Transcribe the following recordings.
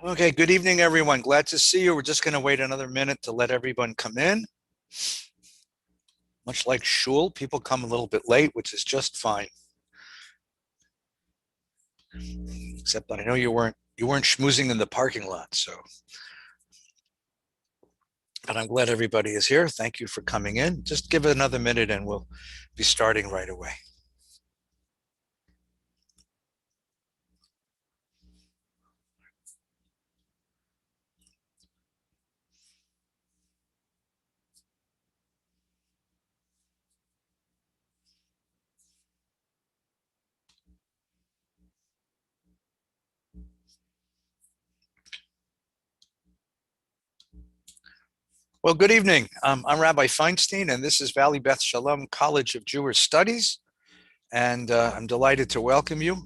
Okay, good evening, everyone. Glad to see you. We're just going to wait another minute to let everyone come in. Much like shul, people come a little bit late, which is just fine. Except that I know you weren't schmoozing in the parking lot, so. But I'm glad everybody is here. Thank you for coming in. Just give it another minute and we'll be starting right away. Well, good evening. I'm Rabbi Feinstein, and this is Valley Beth Shalom College of Jewish Studies. And I'm delighted to welcome you.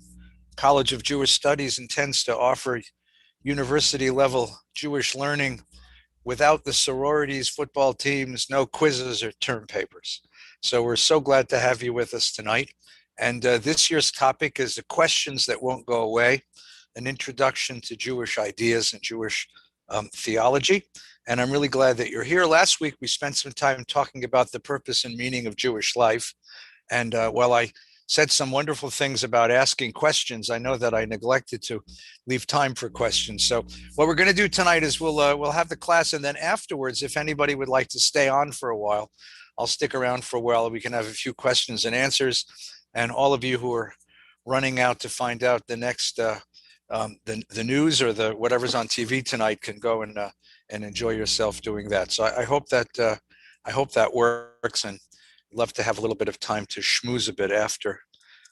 College of Jewish Studies intends to offer university-level Jewish learning without the sororities, football teams, no quizzes or term papers. So we're so glad to have you with us tonight. And this year's topic is the questions that won't go away, an introduction to Jewish ideas and Jewish theology. And I'm really glad that you're here. Last week, we spent some time talking about the purpose and meaning of Jewish life. And while I said some wonderful things about asking questions, I know that I neglected to leave time for questions. So what we're going to do tonight is we'll have the class, and then afterwards, if anybody would like to stay on for a while, I'll stick around for a while. We can have a few questions and answers, and all of you who are running out to find out the next the news or the whatever's on TV tonight can go and enjoy yourself doing that. So I hope that works, and love to have a little bit of time to schmooze a bit after.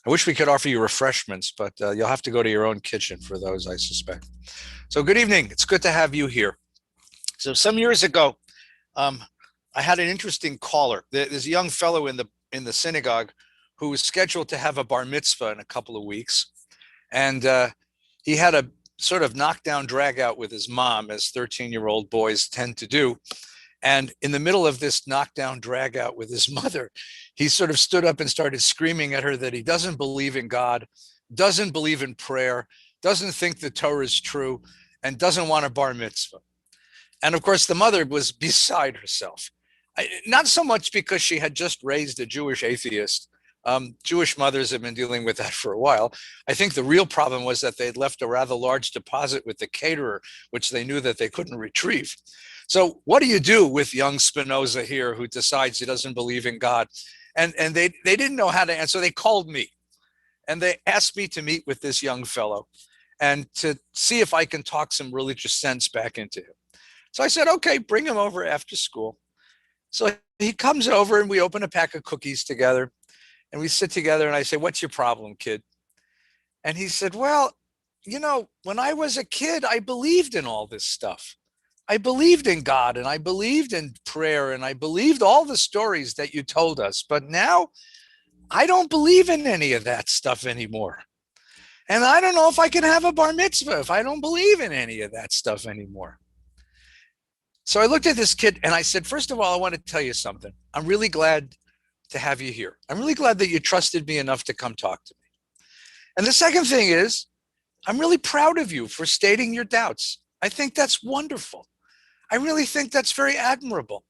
I wish we could offer you refreshments, but you'll have to go to your own kitchen for those, I suspect. So good evening. It's good to have you here. So some years ago, I had an interesting caller. There's a young fellow in the synagogue who was scheduled to have a bar mitzvah in a couple of weeks. And he had a sort of knockdown drag out with his mom, as 13-year-old boys tend to do. And in the middle of this knockdown drag out with his mother, he sort of stood up and started screaming at her that he doesn't believe in God, doesn't believe in prayer, doesn't think the Torah is true, and doesn't want a bar mitzvah. And of course, the mother was beside herself. Not so much because she had just raised a Jewish atheist. Jewish mothers have been dealing with that for a while. I think the real problem was that they'd left a rather large deposit with the caterer, which they knew that they couldn't retrieve. So what do you do with young Spinoza here who decides he doesn't believe in God? And they didn't know how to answer. They called me and they asked me to meet with this young fellow and to see if I can talk some religious sense back into him. So I said, okay, bring him over after school. So he comes over and we open a pack of cookies together and we sit together and I say, what's your problem, kid? And he said, well, when I was a kid, I believed in all this stuff. I believed in God and I believed in prayer and I believed all the stories that you told us. But now I don't believe in any of that stuff anymore. And I don't know if I can have a bar mitzvah if I don't believe in any of that stuff anymore. So I looked at this kid and I said, first of all, I want to tell you something. I'm really glad to have you here. I'm really glad that you trusted me enough to come talk to me. And the second thing is, I'm really proud of you for stating your doubts. I think that's wonderful. I really think that's very admirable.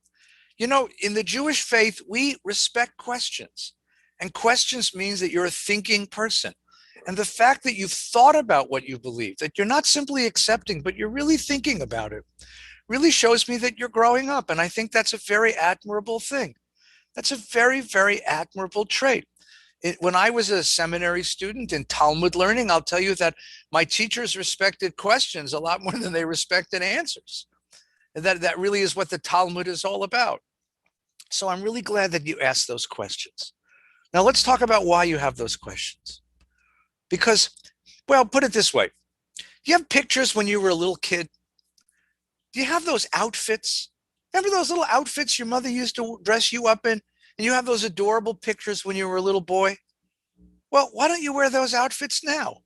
In the Jewish faith, we respect questions. And questions means that you're a thinking person. And the fact that you've thought about what you believe, that you're not simply accepting, but you're really thinking about it, really shows me that you're growing up. And I think that's a very admirable thing. That's a very, very admirable trait. When I was a seminary student in Talmud learning, I'll tell you that my teachers respected questions a lot more than they respected answers. And that really is what the Talmud is all about. So I'm really glad that you asked those questions. Now let's talk about why you have those questions. Because, well, put it this way. Do you have pictures when you were a little kid? Do you have those outfits? Remember those little outfits your mother used to dress you up in? And you have those adorable pictures when you were a little boy? Well, why don't you wear those outfits now?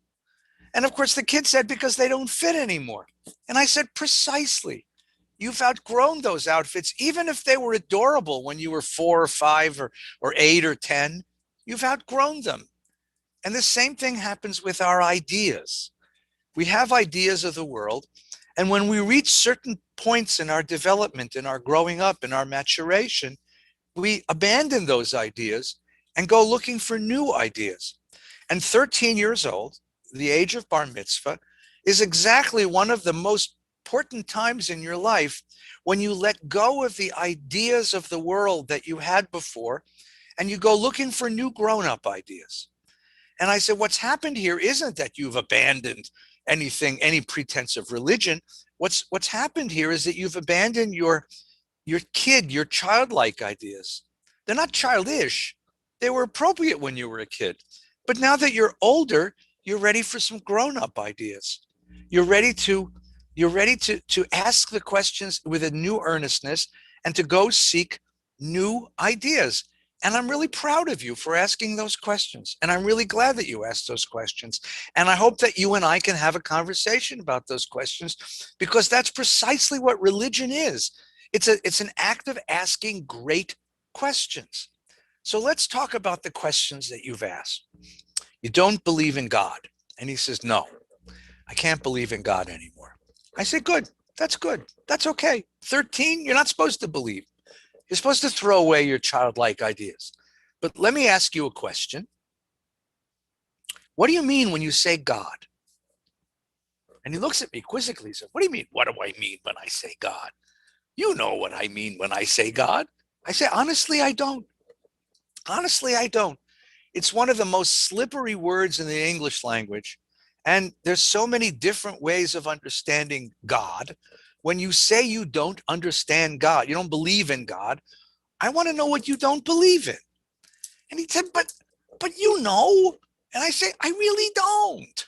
And of course, the kid said, because they don't fit anymore. And I said, precisely. You've outgrown those outfits, even if they were adorable when you were 4 or 5 or 8 or 10, you've outgrown them. And the same thing happens with our ideas. We have ideas of the world, And when we reach certain points in our development, in our growing up, in our maturation, we abandon those ideas and go looking for new ideas. And 13 years old, the age of bar mitzvah, is exactly one of the most important times in your life when you let go of the ideas of the world that you had before and you go looking for new grown-up ideas. And I said, what's happened here isn't that you've abandoned anything, any pretense of religion. What's happened here is that you've abandoned your childlike ideas. They're not childish. They were appropriate when you were a kid. But now that you're older, you're ready for some grown-up ideas. You're ready to ask the questions with a new earnestness and to go seek new ideas. And I'm really proud of you for asking those questions. And I'm really glad that you asked those questions. And I hope that you and I can have a conversation about those questions, because that's precisely what religion is. It's an act of asking great questions. So let's talk about the questions that you've asked. You don't believe in God. And he says, no, I can't believe in God anymore. I say, good. That's good. That's okay. 13, you're not supposed to believe. You're supposed to throw away your childlike ideas. But let me ask you a question. What do you mean when you say God? And he looks at me quizzically. He said, what do you mean? What do I mean when I say God? You know what I mean when I say God. I say, honestly, I don't. Honestly, I don't. It's one of the most slippery words in the English language. And there's so many different ways of understanding God. When you say you don't understand God, you don't believe in God, I want to know what you don't believe in. And he said, but you know. And I say, I really don't.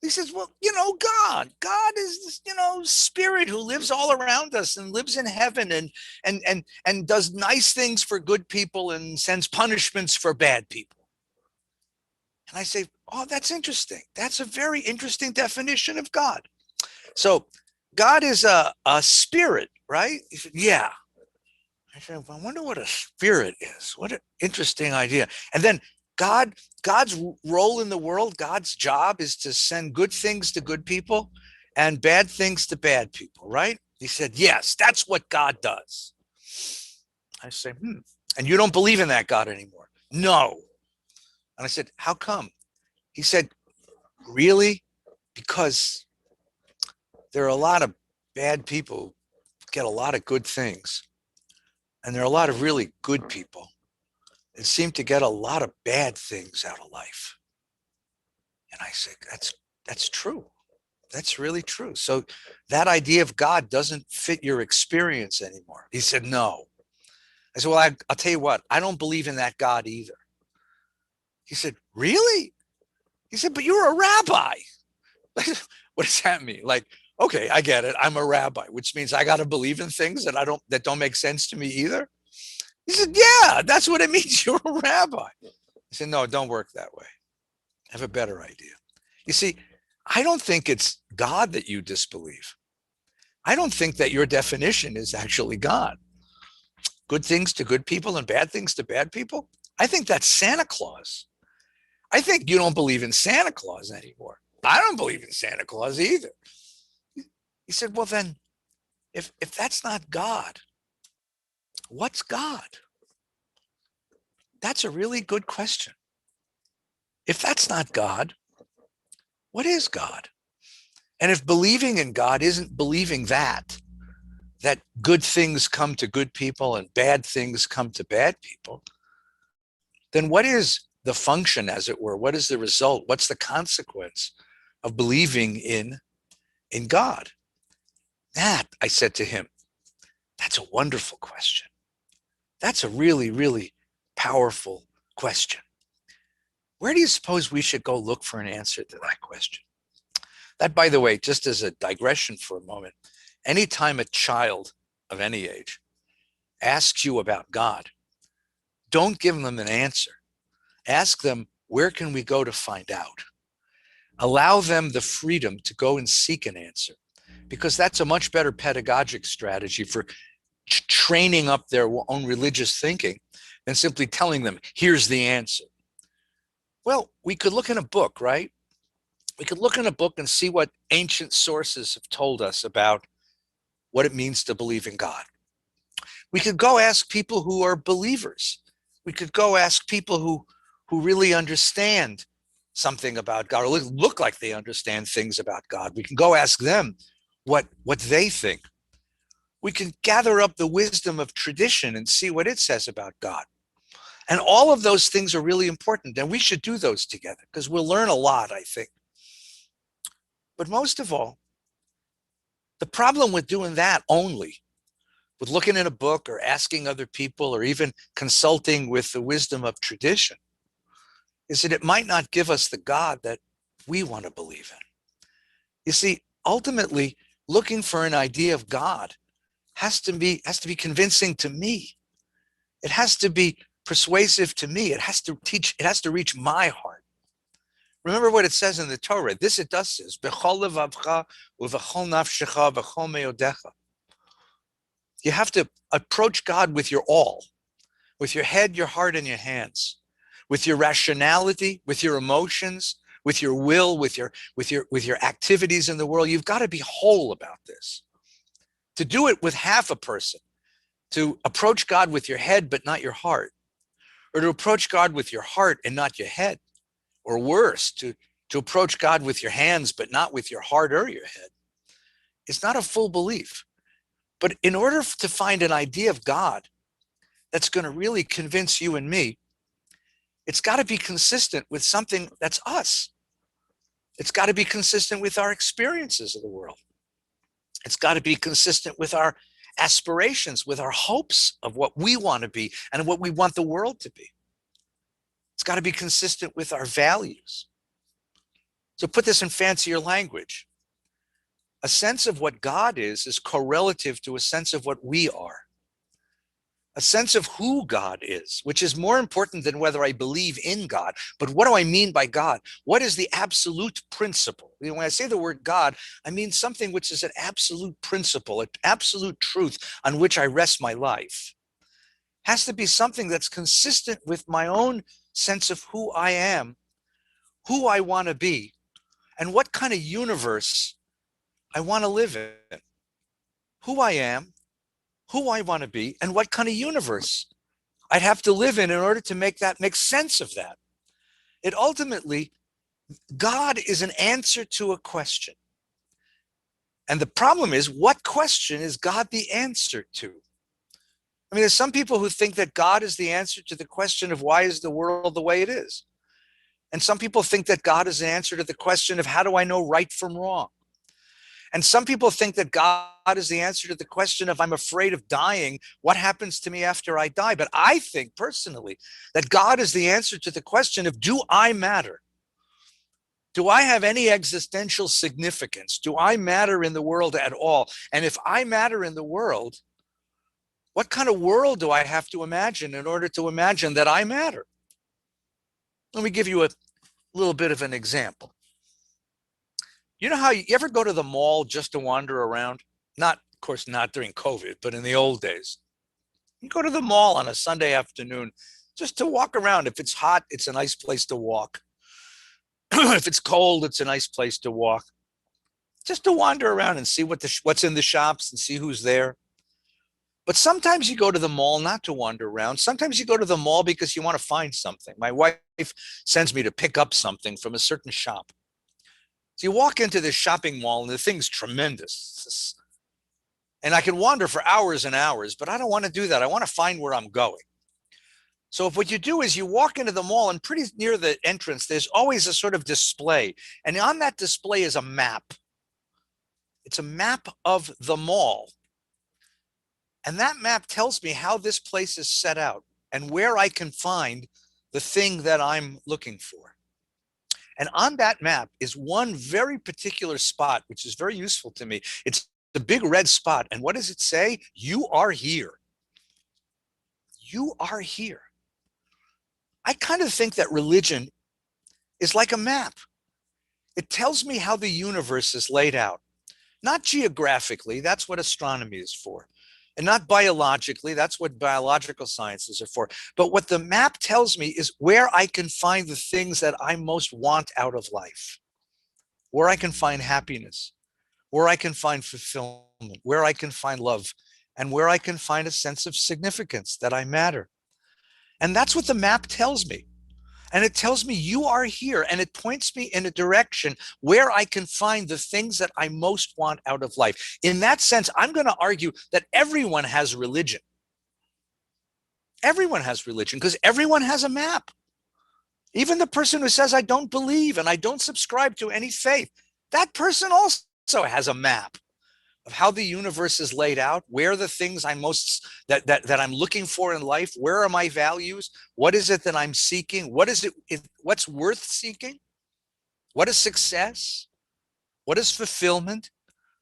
He says, well, God is this, spirit who lives all around us and lives in heaven and does nice things for good people and sends punishments for bad people. And I say, oh, that's interesting. That's a very interesting definition of God. So God is a spirit, right? He said, yeah. I said, well, I wonder what a spirit is. What an interesting idea. And then God's role in the world, God's job is to send good things to good people and bad things to bad people, right? He said, yes, that's what God does. I say, and you don't believe in that God anymore? No. And I said, how come? He said, really? Because there are a lot of bad people who get a lot of good things. And there are a lot of really good people that seem to get a lot of bad things out of life. And I said, that's true. That's really true. So that idea of God doesn't fit your experience anymore. He said, no. I said, well, I'll tell you what, I don't believe in that God either. He said, really? He said, but you're a rabbi. What does that mean? Like, okay, I get it. I'm a rabbi, which means I got to believe in things that don't make sense to me either. He said, yeah, that's what it means. You're a rabbi. I said, no, don't work that way. I have a better idea. You see, I don't think it's God that you disbelieve. I don't think that your definition is actually God. Good things to good people and bad things to bad people. I think that's Santa Claus. I think you don't believe in Santa Claus anymore. I don't believe in Santa Claus either. He said, well, then, if that's not God, what's God? That's a really good question. If that's not God, what is God? And if believing in God isn't believing that good things come to good people and bad things come to bad people, then what is the function, as it were? What is the result? What's the consequence of believing in God? That, I said to him, that's a wonderful question. That's a really, really powerful question. Where do you suppose we should go look for an answer to that question? That, by the way, just as a digression for a moment, anytime a child of any age asks you about God, don't give them an answer. Ask them, where can we go to find out? Allow them the freedom to go and seek an answer, because that's a much better pedagogic strategy for training up their own religious thinking than simply telling them, here's the answer. Well, we could look in a book, right? We could look in a book and see what ancient sources have told us about what it means to believe in God. We could go ask people who are believers. We could go ask people who really understand something about God, or look like they understand things about God. We can go ask them what they think. We can gather up the wisdom of tradition and see what it says about God. And all of those things are really important, and we should do those together because we'll learn a lot, I think. But most of all, the problem with doing that only, with looking in a book or asking other people or even consulting with the wisdom of tradition, is that it might not give us the God that we want to believe in. You see, ultimately, looking for an idea of God has to be convincing to me. It has to be persuasive to me. It has to reach my heart. Remember what it says in the Torah. This it does says, B'chol levavcha uv'chol nafshecha v'chol meodecha. You have to approach God with your all, with your head, your heart, and your hands, with your rationality, with your emotions, with your will, with your activities in the world. You've got to be whole about this. To do it with half a person, to approach God with your head but not your heart, or to approach God with your heart and not your head, or worse, to approach God with your hands but not with your heart or your head, it's not a full belief. But in order to find an idea of God that's going to really convince you and me, it's got to be consistent with something that's us. It's got to be consistent with our experiences of the world. It's got to be consistent with our aspirations, with our hopes of what we want to be and what we want the world to be. It's got to be consistent with our values. So put this in fancier language. A sense of what God is correlative to a sense of what we are. A sense of who God is, which is more important than whether I believe in God. But what do I mean by God? What is the absolute principle? You know, when I say the word God, I mean something which is an absolute principle, an absolute truth on which I rest my life. It has to be something that's consistent with my own sense of who I am, who I want to be, and what kind of universe I want to live in. Who I am, who I want to be, and what kind of universe I'd have to live in order to make sense of that. It ultimately, God is an answer to a question. And the problem is, what question is God the answer to? I mean, there's some people who think that God is the answer to the question of why is the world the way it is? And some people think that God is the answer to the question of how do I know right from wrong? And some people think that God is the answer to the question of I'm afraid of dying. What happens to me after I die? But I think personally that God is the answer to the question of do I matter? Do I have any existential significance? Do I matter in the world at all? And if I matter in the world, what kind of world do I have to imagine in order to imagine that I matter? Let me give you a little bit of an example. You know how you ever go to the mall just to wander around? Not, of course, not during COVID, but in the old days. You go to the mall on a Sunday afternoon just to walk around. If it's hot, it's a nice place to walk. If it's cold, it's a nice place to walk. Just to wander around and see what's in the shops and see who's there. But sometimes you go to the mall not to wander around. Sometimes you go to the mall because you want to find something. My wife sends me to pick up something from a certain shop. So you walk into this shopping mall and the thing's tremendous. And I can wander for hours and hours, but I don't want to do that. I want to find where I'm going. So if what you do is you walk into the mall and pretty near the entrance, there's always a sort of display. And on that display is a map. It's a map of the mall. And that map tells me how this place is set out and where I can find the thing that I'm looking for. And on that map is one very particular spot, which is very useful to me. It's the big red spot. And what does it say? You are here. You are here. I kind of think that religion is like a map. It tells me how the universe is laid out, not geographically. That's what astronomy is for. And not biologically. That's what biological sciences are for. But what the map tells me is where I can find the things that I most want out of life. where I can find happiness, where I can find fulfillment, where I can find love, and where I can find a sense of significance that I matter. And that's what the map tells me. And it tells me you are here, and it points me in a direction where I can find the things that I most want out of life. In that sense, I'm going to argue that everyone has religion. Everyone has religion because everyone has a map. Even the person who says, I don't believe and I don't subscribe to any faith, that person also has a map of how the universe is laid out, where the things I'm most that I'm looking for in life, where are my values, what is it that I'm seeking, what's worth seeking, what is success, what is fulfillment,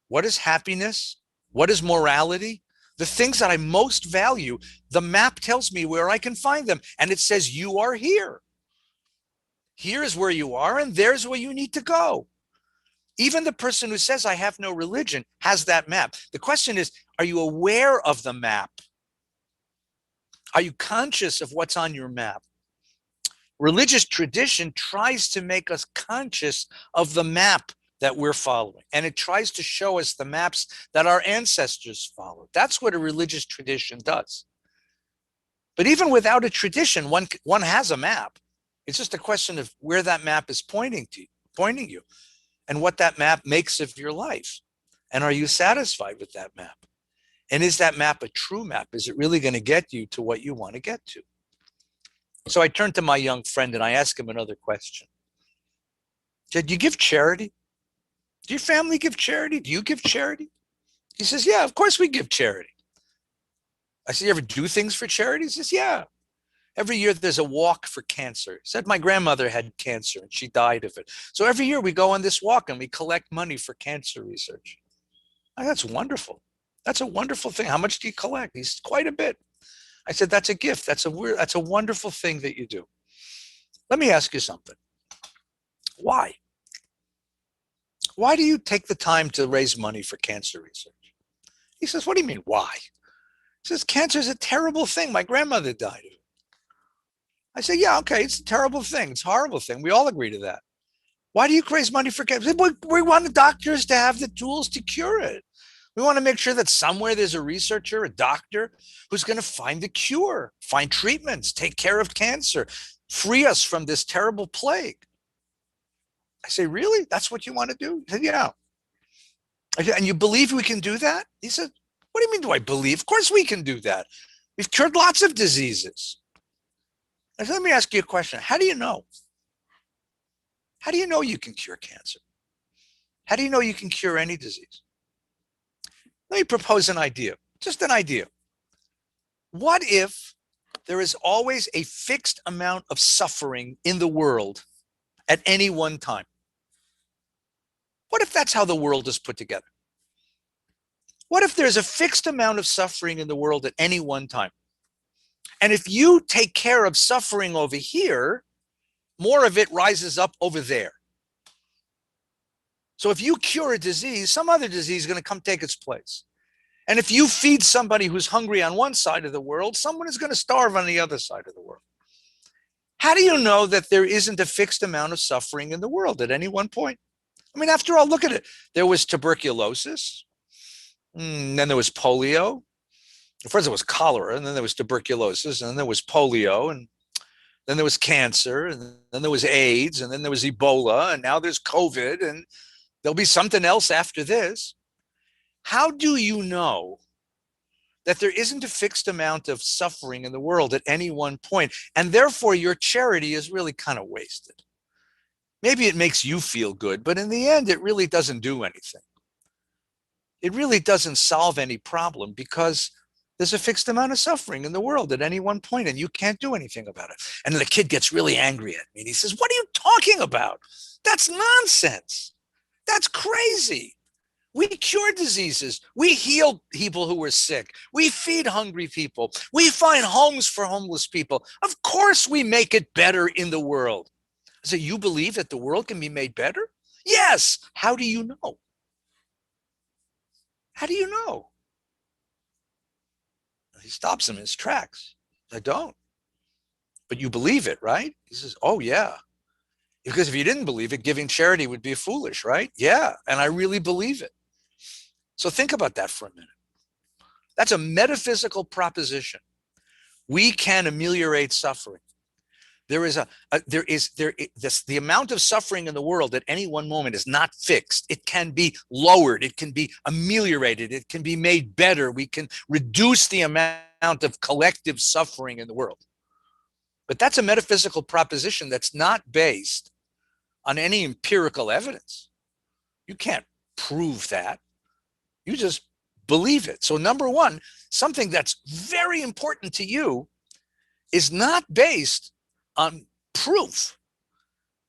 what is happiness, what is morality, the things that I most value. The map tells me where I can find them, and it says you are here. Here is where you are, and there's where you need to go. Even the person who says, I have no religion, has that map. The question is, are you aware of the map? Are you conscious of what's on your map? Religious tradition tries to make us conscious of the map that we're following, and it tries to show us the maps that our ancestors followed. That's what a religious tradition does. But even without a tradition, one has a map. It's just a question of where that map is pointing you, and what that map makes of your life. And are you satisfied with that map? And is that map a true map? Is it really going to get you to what you want to get to? So I turned to my young friend and I asked him another question. I said, do you give charity? Do your family give charity? Do you give charity? He says, yeah, of course we give charity. I said, you ever do things for charity? He says, yeah. Every year there's a walk for cancer. He said my grandmother had cancer and she died of it. So every year we go on this walk and we collect money for cancer research. That's wonderful. That's a wonderful thing. How much do you collect? He said, quite a bit. I said, that's a gift. That's a wonderful thing that you do. Let me ask you something. Why? Why do you take the time to raise money for cancer research? He says, what do you mean, why? He says, cancer is a terrible thing. My grandmother died of it. I say, yeah, okay, it's a terrible thing. It's a horrible thing. We all agree to that. Why do you raise money for cancer? We want the doctors to have the tools to cure it. We want to make sure that somewhere there's a researcher, a doctor, who's going to find the cure, find treatments, take care of cancer, free us from this terrible plague. I say, really? That's what you want to do? He said, yeah. I said, and you believe we can do that? He said, what do you mean, do I believe? Of course we can do that. We've cured lots of diseases. I said, let me ask you a question. How do you know? How do you know you can cure cancer? How do you know you can cure any disease? Let me propose an idea, just an idea. What if there is always a fixed amount of suffering in the world at any one time? What if that's how the world is put together? What if there's a fixed amount of suffering in the world at any one time? And if you take care of suffering over here, more of it rises up over there. So if you cure a disease, some other disease is going to come take its place. And if you feed somebody who's hungry on one side of the world, someone is going to starve on the other side of the world. How do you know that there isn't a fixed amount of suffering in the world at any one point? I mean, after all, look at it. There was tuberculosis, and then there was polio. First, there was cholera, and then there was tuberculosis, and then there was polio, and then there was cancer, and then there was AIDS, and then there was Ebola, and now there's COVID, and there'll be something else after this. How do you know that there isn't a fixed amount of suffering in the world at any one point, and therefore your charity is really kind of wasted? Maybe it makes you feel good, but in the end, it really doesn't do anything. It really doesn't solve any problem because there's a fixed amount of suffering in the world at any one point, and you can't do anything about it. And then the kid gets really angry at me, and he says, what are you talking about? That's nonsense. That's crazy. We cure diseases. We heal people who are sick. We feed hungry people. We find homes for homeless people. Of course we make it better in the world. So you believe that the world can be made better? Yes. How do you know? How do you know? He stops him in his tracks. I don't. But you believe it, right? He says, oh, yeah. Because if you didn't believe it, giving charity would be foolish, right? Yeah, and I really believe it. So think about that for a minute. That's a metaphysical proposition. We can ameliorate suffering. There is the amount of suffering in the world at any one moment is not fixed. It can be lowered. It can be ameliorated. It can be made better. We can reduce the amount of collective suffering in the world. But that's a metaphysical proposition that's not based on any empirical evidence. You can't prove that. You just believe it. So number one, something that's very important to you is not based on proof.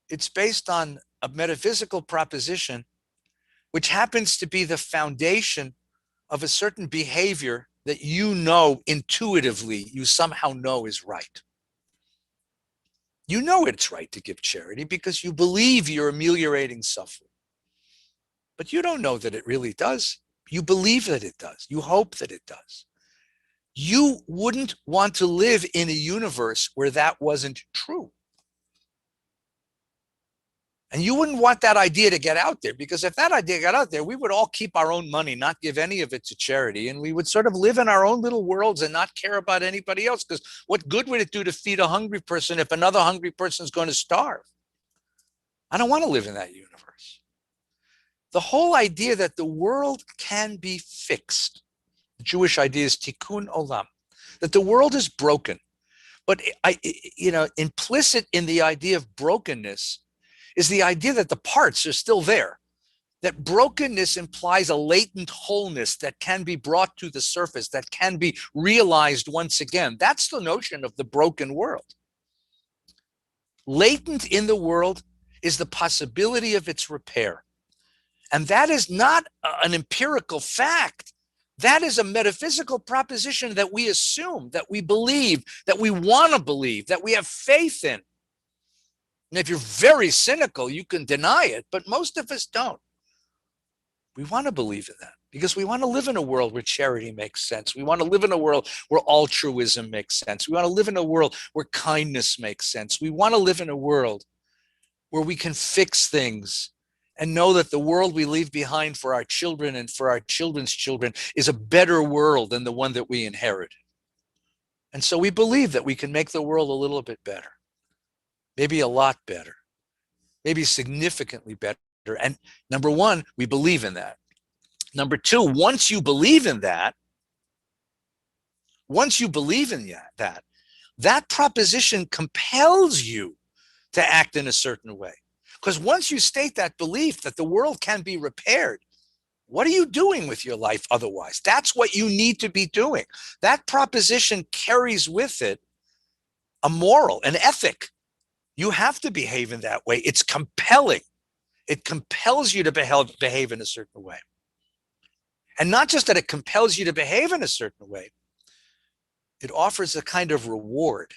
It's based on a metaphysical proposition, which happens to be the foundation of a certain behavior that you know intuitively, you somehow know is right. You know it's right to give charity because you believe you're ameliorating suffering. But you don't know that it really does. You believe that it does. You hope that it does. You wouldn't want to live in a universe where that wasn't true. And you wouldn't want that idea to get out there, because if that idea got out there, we would all keep our own money, not give any of it to charity. And we would sort of live in our own little worlds and not care about anybody else. Because what good would it do to feed a hungry person if another hungry person is going to starve? I don't want to live in that universe. The whole idea that the world can be fixed, the Jewish idea is tikkun olam, that the world is broken. But implicit in the idea of brokenness is the idea that the parts are still there, that brokenness implies a latent wholeness that can be brought to the surface, that can be realized once again. That's the notion of the broken world. Latent in the world is the possibility of its repair. And that is not an empirical fact. That is a metaphysical proposition that we assume, that we believe, that we want to believe, that we have faith in. And if you're very cynical, you can deny it, but most of us don't. We want to believe in that because we want to live in a world where charity makes sense. We want to live in a world where altruism makes sense. We want to live in a world where kindness makes sense. We want to live in a world where we can fix things and know that the world we leave behind for our children and for our children's children is a better world than the one that we inherited. And so we believe that we can make the world a little bit better. Maybe a lot better, maybe significantly better. And number one, we believe in that. Number two, once you believe in that, that proposition compels you to act in a certain way. Because once you state that belief that the world can be repaired, what are you doing with your life otherwise? That's what you need to be doing. That proposition carries with it a moral, an ethic. You have to behave in that way. It's compelling. It compels you to behave in a certain way. And not just that it compels you to behave in a certain way, it offers a kind of reward,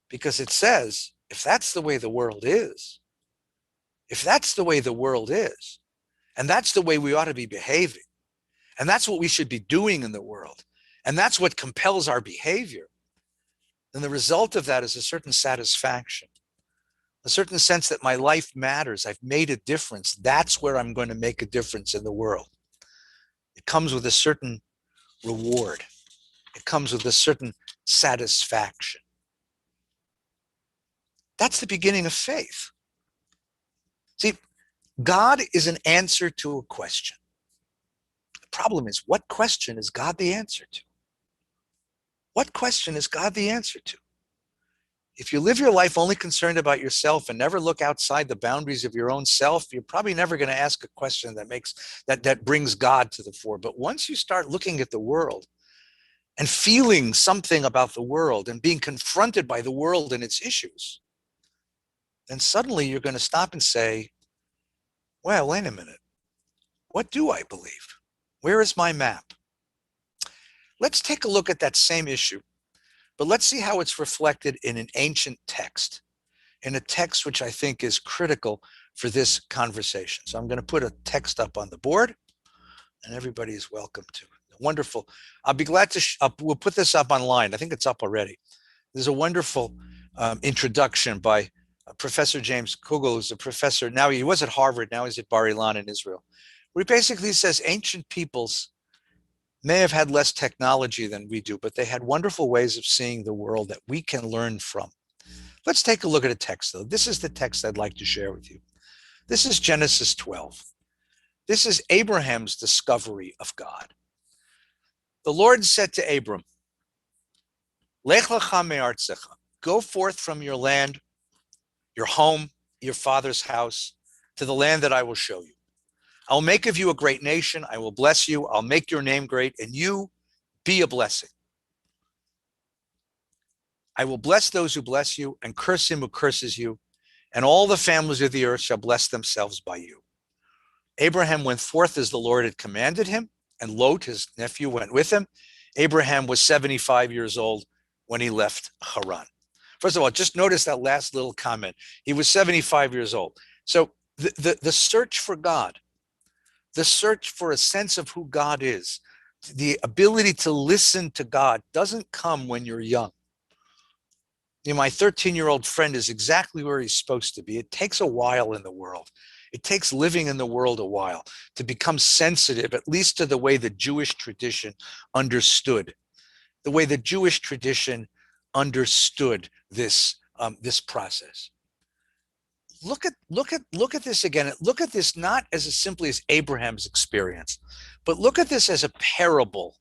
because it says, if that's the way the world is, and that's the way we ought to be behaving, and that's what we should be doing in the world, and that's what compels our behavior, then the result of that is a certain satisfaction. A certain sense that my life matters. I've made a difference. That's where I'm going to make a difference in the world. It comes with a certain reward. It comes with a certain satisfaction. That's the beginning of faith. See, God is an answer to a question. The problem is, what question is God the answer to? What question is God the answer to? If you live your life only concerned about yourself and never look outside the boundaries of your own self, you're probably never going to ask a question that brings God to the fore. But once you start looking at the world and feeling something about the world and being confronted by the world and its issues, then suddenly you're going to stop and say, well, wait a minute. What do I believe? Where is my map? Let's take a look at that same issue. But let's see how it's reflected in an ancient text, in a text which I think is critical for this conversation. So I'm going to put a text up on the board, and everybody is welcome to it. Wonderful. I'll be glad to, we'll put this up online. I think it's up already. There's a wonderful introduction by Professor James Kugel, who's a professor. Now he was at Harvard, now he's at Bar Ilan in Israel, where he basically says ancient peoples may have had less technology than we do, but they had wonderful ways of seeing the world that we can learn from. Let's take a look at a text, though. This is the text I'd like to share with you. This is Genesis 12. This is Abraham's discovery of God. The Lord said to Abram, Lech lecha me'artzecha, go forth from your land, your home, your father's house, to the land that I will show you. I'll make of you a great nation. I will bless you. I'll make your name great, and you be a blessing. I will bless those who bless you, and curse him who curses you, and all the families of the earth shall bless themselves by you. Abraham went forth as the Lord had commanded him, and Lot, his nephew, went with him. Abraham was 75 years old when he left Haran. First of all, just notice that last little comment. He was 75 years old. So the search for God, the search for a sense of who God is, the ability to listen to God doesn't come when you're young. You know, my 13-year-old friend is exactly where he's supposed to be. It takes a while in the world. It takes living in the world a while to become sensitive, at least to the way the Jewish tradition understood, the way the Jewish tradition understood this process. Look at this again. Look at this not as simply as Abraham's experience, but look at this as a parable,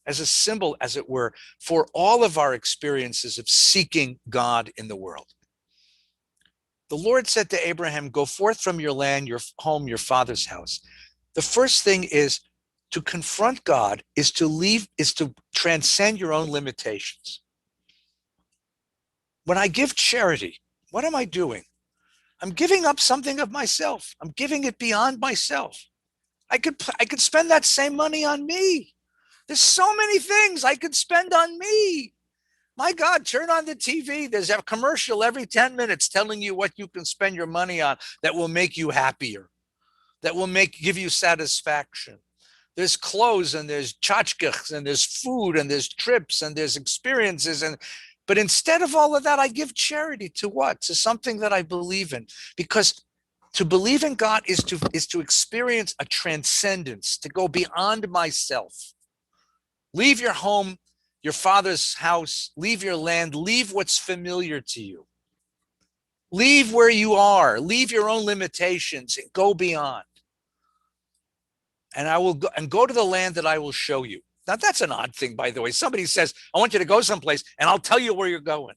as a symbol, as it were, for all of our experiences of seeking God in the world. The Lord said to Abraham, go forth from your land, your home, your father's house. The first thing is to confront God, is to transcend your own limitations. When I give charity, what am I doing? I'm giving up something of myself. I'm giving it beyond myself. I could spend that same money on me. There's so many things I could spend on me. My God, turn on the TV. There's a commercial every 10 minutes telling you what you can spend your money on that will make you happier, that will give you satisfaction. There's clothes and there's tchotchkes and there's food and there's trips and there's experiences. But instead of all of that, I give charity to what? To something that I believe in. Because to believe in God is to experience a transcendence, to go beyond myself. Leave your home, your father's house, leave your land, leave what's familiar to you. Leave where you are, leave your own limitations and go beyond. And I will go to the land that I will show you. Now that's an odd thing, by the way. Somebody says, I want you to go someplace and I'll tell you where you're going.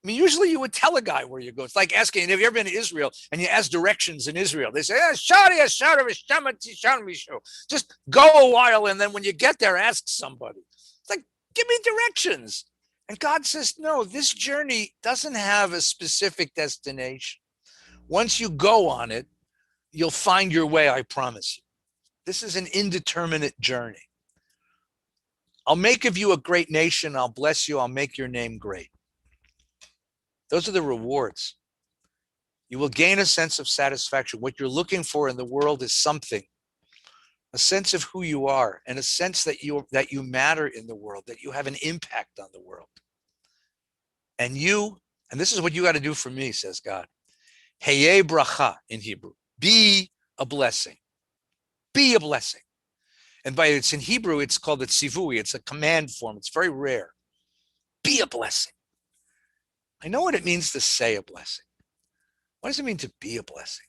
I mean, usually you would tell a guy where you go. It's like asking, have you ever been to Israel? And you ask directions in Israel. They say, just go a while. And then when you get there, ask somebody. It's like, give me directions. And God says, no, this journey doesn't have a specific destination. Once you go on it, you'll find your way, I promise you. This is an indeterminate journey. I'll make of you a great nation. I'll bless you. I'll make your name great. Those are the rewards. You will gain a sense of satisfaction. What you're looking for in the world is something, a sense of who you are, and a sense that you matter in the world, that you have an impact on the world. And this is what you got to do for me, says God. Heye bracha in Hebrew. Be a blessing. Be a blessing. And it's in Hebrew, it's called a tzivui. It's a command form. It's very rare. Be a blessing. I know what it means to say a blessing. What does it mean to be a blessing?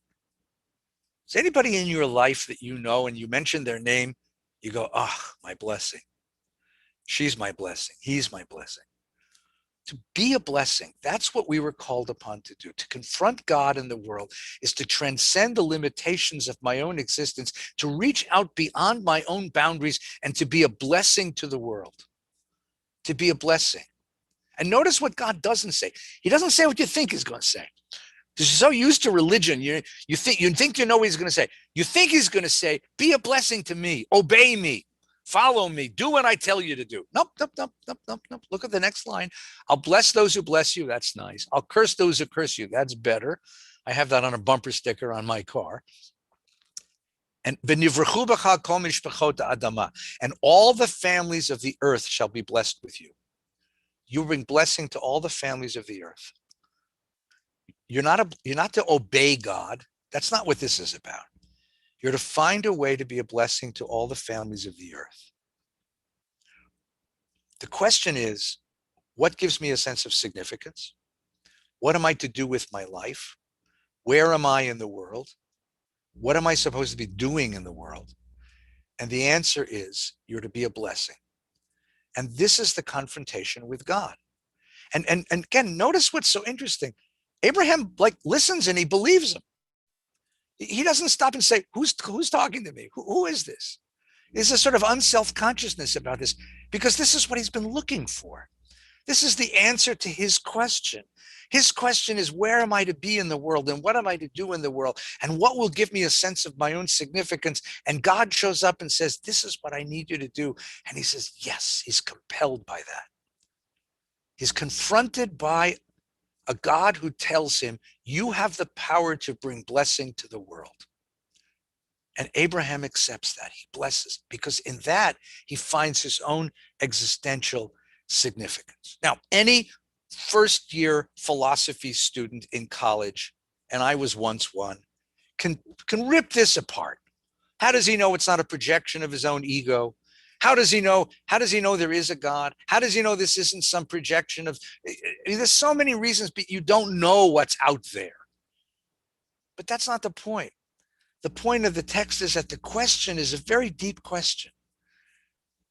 Is anybody in your life that you know and you mention their name, you go, my blessing. She's my blessing. He's my blessing. To be a blessing, that's what we were called upon to do. To confront God in the world is to transcend the limitations of my own existence, to reach out beyond my own boundaries and to be a blessing to the world. To be a blessing. And notice what God doesn't say. He doesn't say what you think he's going to say. Because you're so used to religion, you think you know what he's going to say. You think he's going to say, be a blessing to me, obey me, follow me, do what I tell you to do. Nope. Look at the next line. I'll bless those who bless you. That's nice. I'll curse those who curse you. That's better. I have that on a bumper sticker on my car. And all the families of the earth shall be blessed with you. You bring blessing to all the families of the earth. you're not to obey God. That's not what this is about. You're to find a way to be a blessing to all the families of the earth. The question is, what gives me a sense of significance? What am I to do with my life? Where am I in the world? What am I supposed to be doing in the world? And the answer is, you're to be a blessing. And this is the confrontation with God. And again, notice what's so interesting. Abraham listens and he believes him. He doesn't stop and say, who's talking to me? Who is this? There's a sort of unself-consciousness about this, because this is what he's been looking for. This is the answer to his question. His question is, where am I to be in the world, and what am I to do in the world, and what will give me a sense of my own significance? And God shows up and says, this is what I need you to do. And he says, yes, he's compelled by that. He's confronted by a God who tells him, you have the power to bring blessing to the world. And Abraham accepts that. He blesses, because in that he finds his own existential significance. Now, any first-year philosophy student in college, and I was once one, can rip this apart. How does he know it's not a projection of his own ego? How does he know there is a God? How does he know this isn't some projection of, there's so many reasons, but you don't know what's out there. But that's not the point. The point of the text is that the question is a very deep question.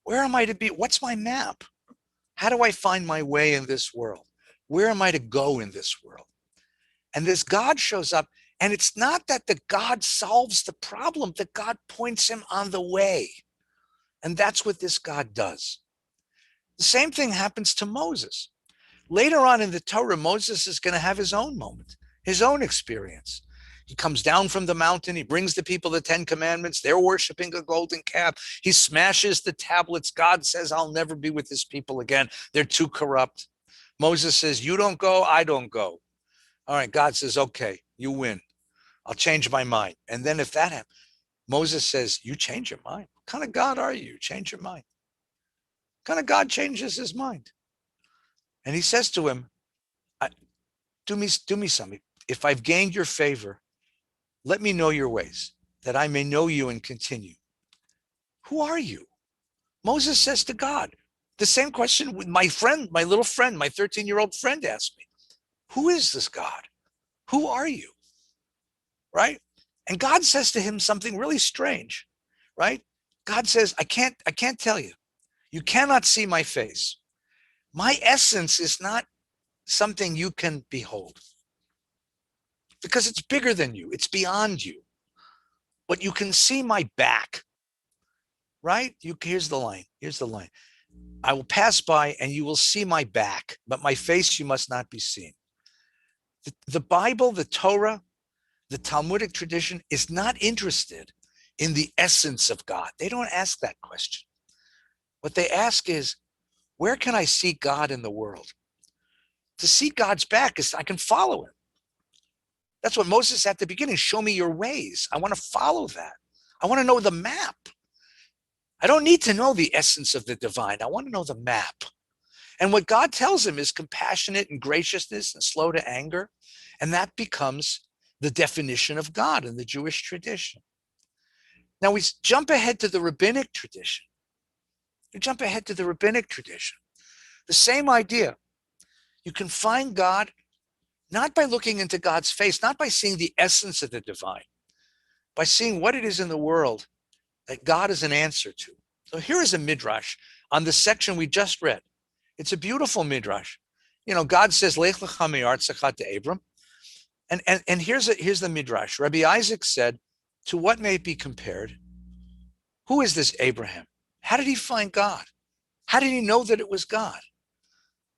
Where am I to be? What's my map? How do I find my way in this world? Where am I to go in this world? And this God shows up, and it's not that the God solves the problem, that God points him on the way. And that's what this God does. The same thing happens to Moses. Later on in the Torah, Moses is going to have his own moment, his own experience. He comes down from the mountain. He brings the people the 10 commandments. They're worshiping a golden calf. He smashes the tablets. God says, I'll never be with this people again. They're too corrupt. Moses says, you don't go, I don't go. All right, God says, okay, you win. I'll change my mind. And then if that happens, Moses says, you change your mind. What kind of God are you? Change your mind. What kind of God changes his mind? And he says to him, do me something. If I've gained your favor, let me know your ways, that I may know you and continue. Who are you? Moses says to God, the same question my little friend, my 13-year-old friend asked me. Who is this God? Who are you? Right? And God says to him something really strange, right? God says, I can't tell you. You cannot see my face. My essence is not something you can behold, because it's bigger than you. It's beyond you. But you can see my back, right? Here's the line. I will pass by and you will see my back, but my face you must not be seen. The Bible, the Torah, the Talmudic tradition is not interested in the essence of God. They don't ask that question. What they ask is, where can I see God in the world? To see God's back is I can follow him. That's what Moses at the beginning, show me your ways. I want to follow that. I want to know the map. I don't need to know the essence of the divine. I want to know the map. And what God tells him is compassionate and graciousness and slow to anger. And that becomes the definition of God in the Jewish tradition. Now we jump ahead to the rabbinic tradition. The same idea. You can find God not by looking into God's face, not by seeing the essence of the divine, by seeing what it is in the world that God is an answer to. So here is a Midrash on the section we just read. It's a beautiful Midrash. You know, God says, Lech lecha me'artzecha to Abram. And here's the Midrash. Rabbi Isaac said, to what may it be compared? Who is this Abraham? How did he find God? How did he know that it was God?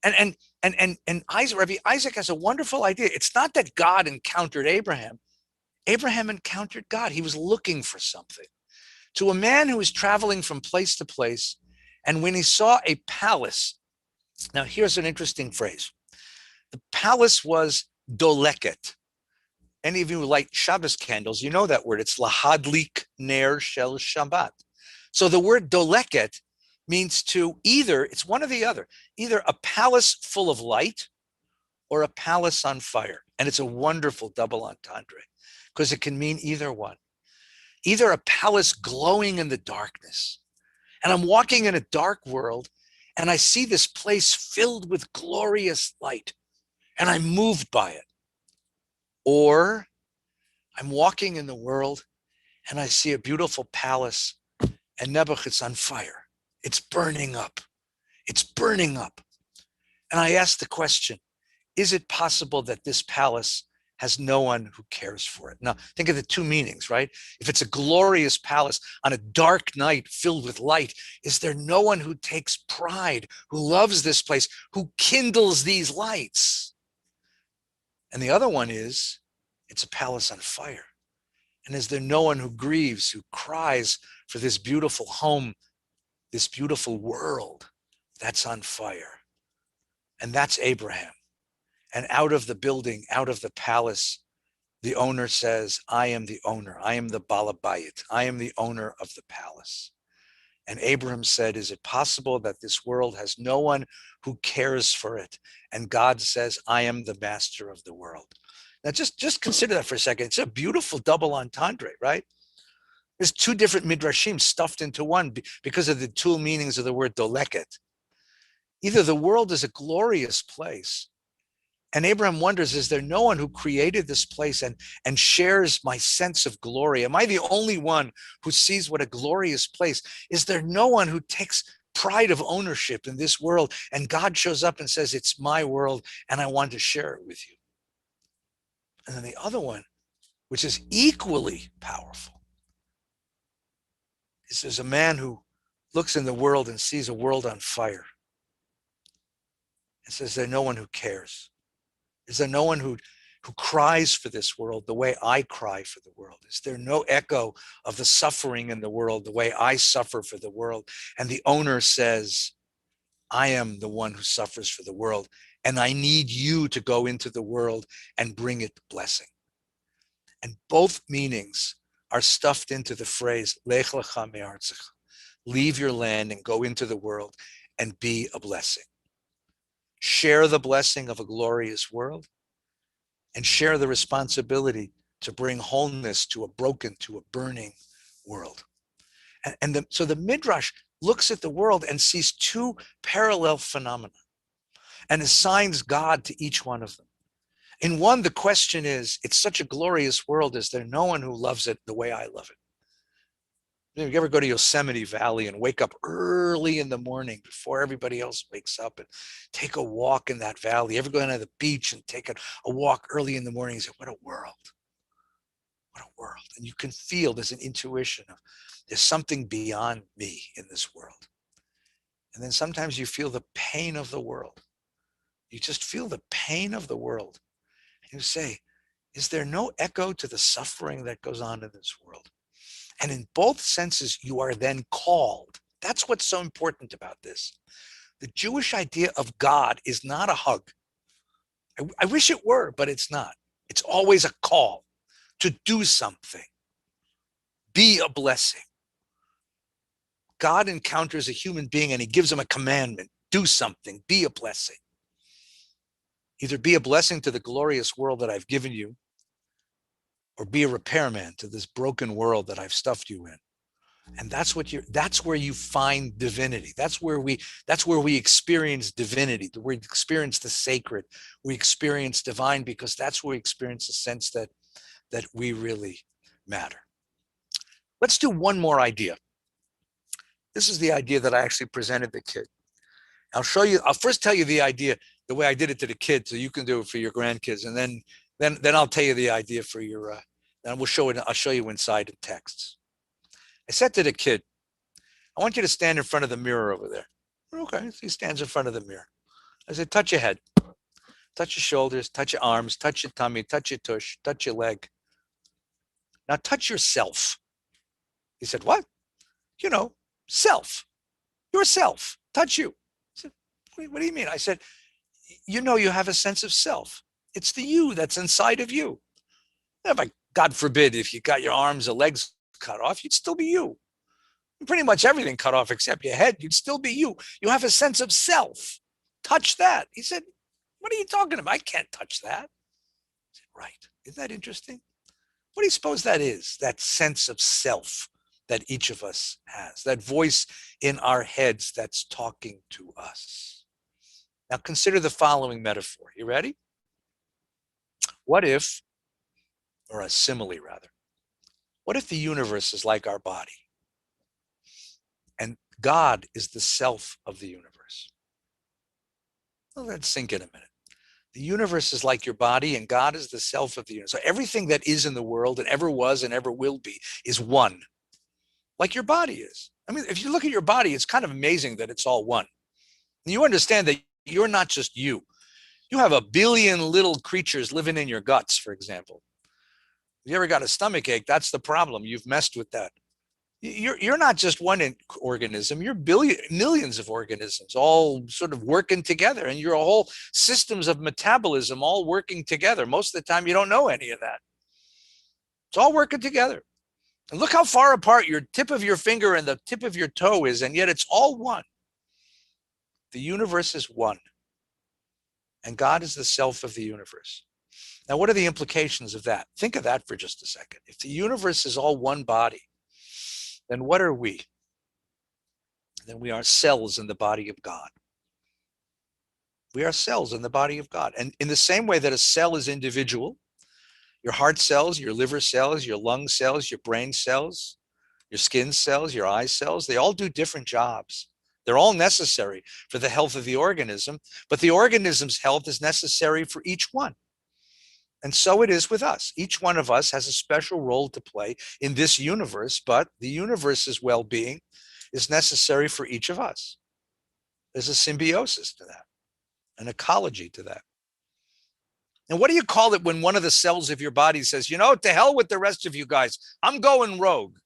And Rabbi Isaac has a wonderful idea. It's not that God encountered Abraham. Abraham encountered God. He was looking for something. To a man who was traveling from place to place, and when he saw a palace, now here's an interesting phrase. The palace was doleket. Any of you who light Shabbos candles, you know that word. It's lahadlik ner shel Shabbat. So the word doleket means to either, it's one or the other, either a palace full of light or a palace on fire. And it's a wonderful double entendre because it can mean either one. Either a palace glowing in the darkness, and I'm walking in a dark world and I see this place filled with glorious light and I'm moved by it. Or I'm walking in the world and I see a beautiful palace and Nebuch, it's on fire. It's burning up. It's burning up. And I ask the question, is it possible that this palace has no one who cares for it? Now, think of the two meanings, right? If it's a glorious palace on a dark night filled with light, is there no one who takes pride, who loves this place, who kindles these lights? And the other one is, it's a palace on fire. And is there no one who grieves, who cries for this beautiful home, this beautiful world that's on fire? And that's Abraham. And out of the building, out of the palace, the owner says, I am the owner. I am the Balabayit. I am the owner of the palace. And Abraham said, is it possible that this world has no one who cares for it? And God says, I am the master of the world. Now, just consider that for a second. It's a beautiful double entendre, right? There's two different midrashim stuffed into one because of the two meanings of the word doleket. Either the world is a glorious place, and Abraham wonders, is there no one who created this place and shares my sense of glory? Am I the only one who sees what a glorious place? Is there no one who takes pride of ownership in this world? And God shows up and says, it's my world, and I want to share it with you. And then the other one, which is equally powerful, is there's a man who looks in the world and sees a world on fire and says, there's no one who cares. Is there no one who cries for this world the way I cry for the world? Is there no echo of the suffering in the world the way I suffer for the world? And the owner says, I am the one who suffers for the world, and I need you to go into the world and bring it blessing. And both meanings are stuffed into the phrase, Lech lecha me'artzecha. Leave your land and go into the world and be a blessing. Share the blessing of a glorious world and share the responsibility to bring wholeness to a broken, to a burning world. So the Midrash looks at the world and sees two parallel phenomena and assigns God to each one of them. In one, the question is, it's such a glorious world, is there no one who loves it the way I love it? You ever go to Yosemite Valley and wake up early in the morning before everybody else wakes up and take a walk in that valley? Ever go down to the beach and take a walk early in the morning and say, what a world. What a world. And you can feel there's an intuition of there's something beyond me in this world. And then sometimes you feel the pain of the world. You just feel the pain of the world. And you say, is there no echo to the suffering that goes on in this world? And in both senses, you are then called. That's what's so important about this. The Jewish idea of God is not a hug. I wish it were, but it's not. It's always a call to do something. Be a blessing. God encounters a human being and he gives him a commandment. Do something. Be a blessing. Either be a blessing to the glorious world that I've given you, or be a repairman to this broken world that I've stuffed you in. And that's where you find divinity. That's where we experience divinity. We experience the sacred. We experience divine because that's where we experience the sense that we really matter. Let's do one more idea. This is the idea that I actually presented the kid. I'll first tell you the idea, the way I did it to the kid, so you can do it for your grandkids. And then I'll tell you the idea for your, then I'll show you inside the texts. I said to the kid, I want you to stand in front of the mirror over there. Okay, so he stands in front of the mirror. I said, touch your head, touch your shoulders, touch your arms, touch your tummy, touch your tush, touch your leg. Now touch yourself. He said, what? Self, yourself, touch you. I said, what do you mean? I said, you have a sense of self. It's the you that's inside of you. God forbid, if you got your arms or legs cut off, you'd still be you. Pretty much everything cut off except your head, you'd still be you. You have a sense of self. Touch that. He said, What are you talking about? I can't touch that. Right. Isn't that interesting? What do you suppose that is? That sense of self that each of us has, that voice in our heads that's talking to us. Now consider the following metaphor. You ready? What if, or a simile rather, what if the universe is like our body and God is the self of the universe? Well, let's sink in a minute. The universe is like your body and God is the self of the universe. So everything that is in the world and ever was and ever will be is one, like your body is. I mean, if you look at your body, it's kind of amazing that it's all one. And you understand that you're not just you. You have a billion little creatures living in your guts, for example. If you ever got a stomach ache, that's the problem. You've messed with that. You're not just one organism. You're millions of organisms all sort of working together, and you're a whole systems of metabolism all working together. Most of the time, you don't know any of that. It's all working together. And look how far apart your tip of your finger and the tip of your toe is, and yet it's all one. The universe is one, and God is the self of the universe. Now, what are the implications of that? Think of that for just a second. If the universe is all one body, then what are we? Then we are cells in the body of God. We are cells in the body of God. And in the same way that a cell is individual, your heart cells, your liver cells, your lung cells, your brain cells, your skin cells, your eye cells, they all do different jobs. They're all necessary for the health of the organism, but the organism's health is necessary for each one. And so it is with us. Each one of us has a special role to play in this universe, but the universe's well-being is necessary for each of us. There's a symbiosis to that, an ecology to that. And what do you call it when one of the cells of your body says, you know, to hell with the rest of you guys, I'm going rogue.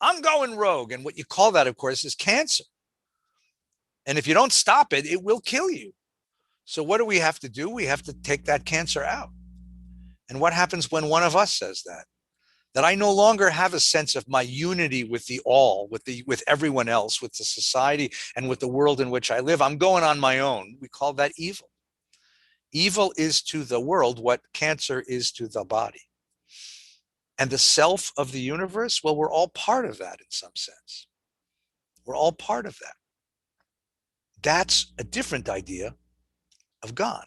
I'm going rogue. And what you call that, of course, is cancer. And if you don't stop it, it will kill you. So what do we have to do? We have to take that cancer out. And what happens when one of us says that? That I no longer have a sense of my unity with the all, with everyone else, with the society, and with the world in which I live. I'm going on my own. We call that evil. Evil is to the world what cancer is to the body. And the self of the universe, well, we're all part of that in some sense. We're all part of that. That's a different idea of God.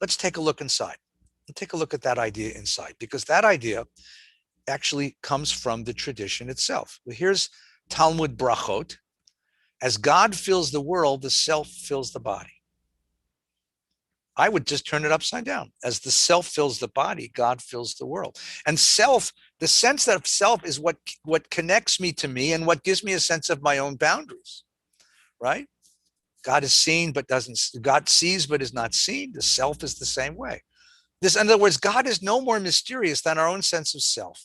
Let's take a look inside. Let's take a look at that idea inside, because that idea actually comes from the tradition itself. Well, here's Talmud Brachot. As God fills the world, the self fills the body. I would just turn it upside down. As the self fills the body, God fills the world. And self, the sense of self is what connects me to me and what gives me a sense of my own boundaries, right? God is seen, but God sees, but is not seen. The self is the same way. In other words, God is no more mysterious than our own sense of self.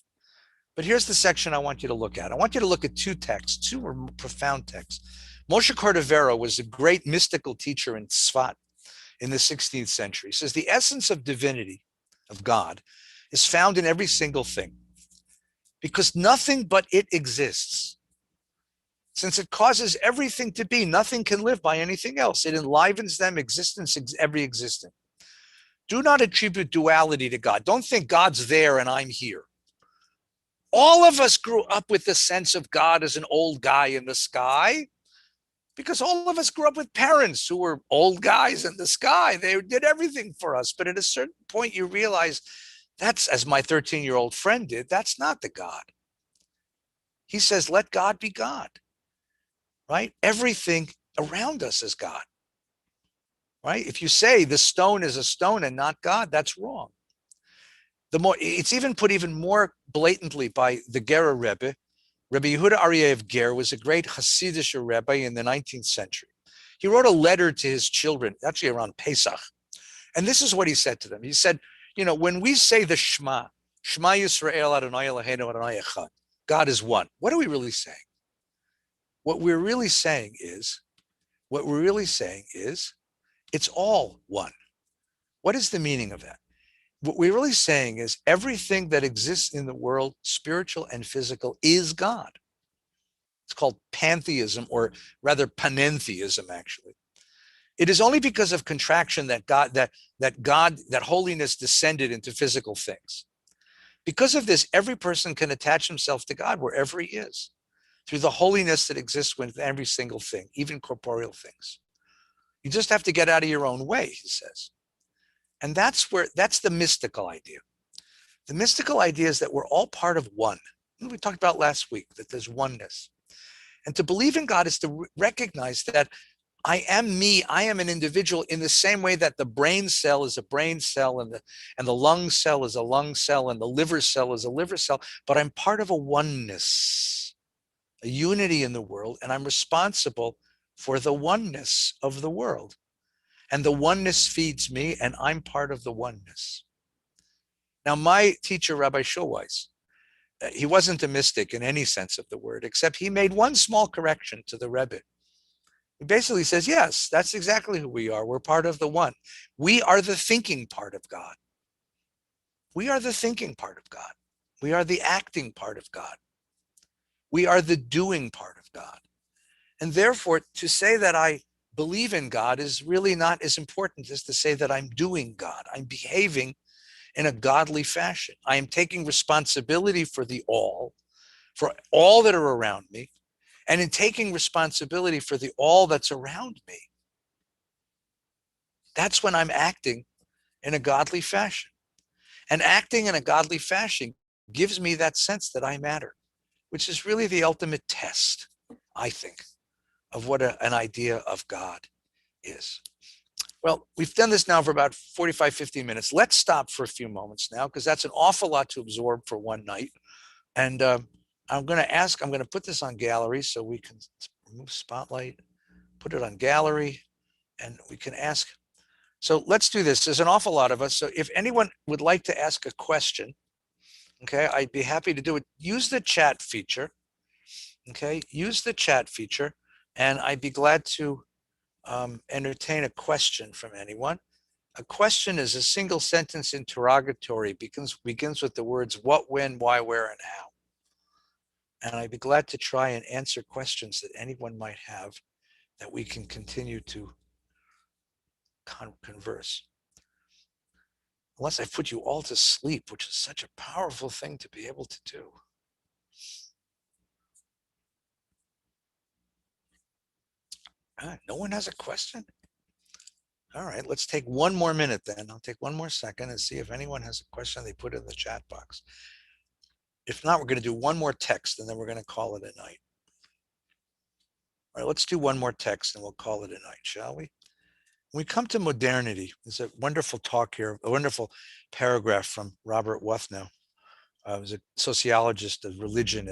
But here's the section I want you to look at. I want you to look at two texts, two profound texts. Moshe Cordovero was a great mystical teacher in Tzfat in the 16th century. He says the essence of divinity, of God, is found in every single thing, because nothing but it exists. Since it causes everything to be, nothing can live by anything else. It enlivens them, existence, every existence. Do not attribute duality to God. Don't think God's there and I'm here. All of us grew up with the sense of God as an old guy in the sky, because all of us grew up with parents who were old guys in the sky. They did everything for us. But at a certain point, you realize that's, as my 13-year-old friend did, that's not the God. He says, let God be God, right? Everything around us is God, right? If you say the stone is a stone and not God, that's wrong. It's even put even more blatantly by the Gera Rebbe. Rebbe Yehuda Aryeh of Ger was a great Hasidic Rebbe in the 19th century. He wrote a letter to his children, actually around Pesach. And this is what he said to them. He said, you know, when we say the Shema, Shema Yisrael Adonai Eloheinu Adonai Echad, God is one. What are we really saying? What we're really saying is, it's all one. What is the meaning of that? What we're really saying is everything that exists in the world, spiritual and physical, is God. It's called pantheism, or rather panentheism, actually. It is only because of contraction that that holiness descended into physical things. Because of this, every person can attach himself to God wherever he is, through the holiness that exists within every single thing, even corporeal things. You just have to get out of your own way, he says. And that's the mystical idea. The mystical idea is that we're all part of one. We talked about last week that there's oneness. And to believe in God is to recognize that I am me. I am an individual in the same way that the brain cell is a brain cell, and the lung cell is a lung cell, and the liver cell is a liver cell. But I'm part of a oneness, a unity in the world, and I'm responsible for the oneness of the world. And the oneness feeds me, and I'm part of the oneness. Now, my teacher, Rabbi Schulweis, he wasn't a mystic in any sense of the word, except he made one small correction to the Rebbe. He basically says, yes, that's exactly who we are. We're part of the one. We are the thinking part of God. We are the thinking part of God. We are the acting part of God. We are the doing part of God. And therefore, to say that I believe in God is really not as important as to say that I'm doing God. I'm behaving in a godly fashion. I am taking responsibility for all that are around me, and in taking responsibility for all that's around me. That's when I'm acting in a godly fashion. And acting in a godly fashion gives me that sense that I matter, which is really the ultimate test, I think, of what an idea of God is. Well, we've done this now for about 45, 50 minutes. Let's stop for a few moments now, because that's an awful lot to absorb for one night. And I'm going to put this on gallery so we can remove spotlight, put it on gallery, and we can ask. So let's do this. There's an awful lot of us. So if anyone would like to ask a question, okay, I'd be happy to do it. Use the chat feature. Okay, use the chat feature, and I'd be glad to entertain a question from anyone. A question is a single sentence interrogatory, begins with the words what, when, why, where, and how. And I'd be glad to try and answer questions that anyone might have that we can continue to converse. Unless I put you all to sleep, which is such a powerful thing to be able to do. No one has a question? All right, let's take one more minute then. I'll take one more second and see if anyone has a question they put in the chat box. If not, we're going to do one more text and then we're going to call it a night. All right, let's do one more text and we'll call it a night, shall we? When we come to modernity, there's a wonderful talk here, a wonderful paragraph from Robert Wuthnow. He was a sociologist of religion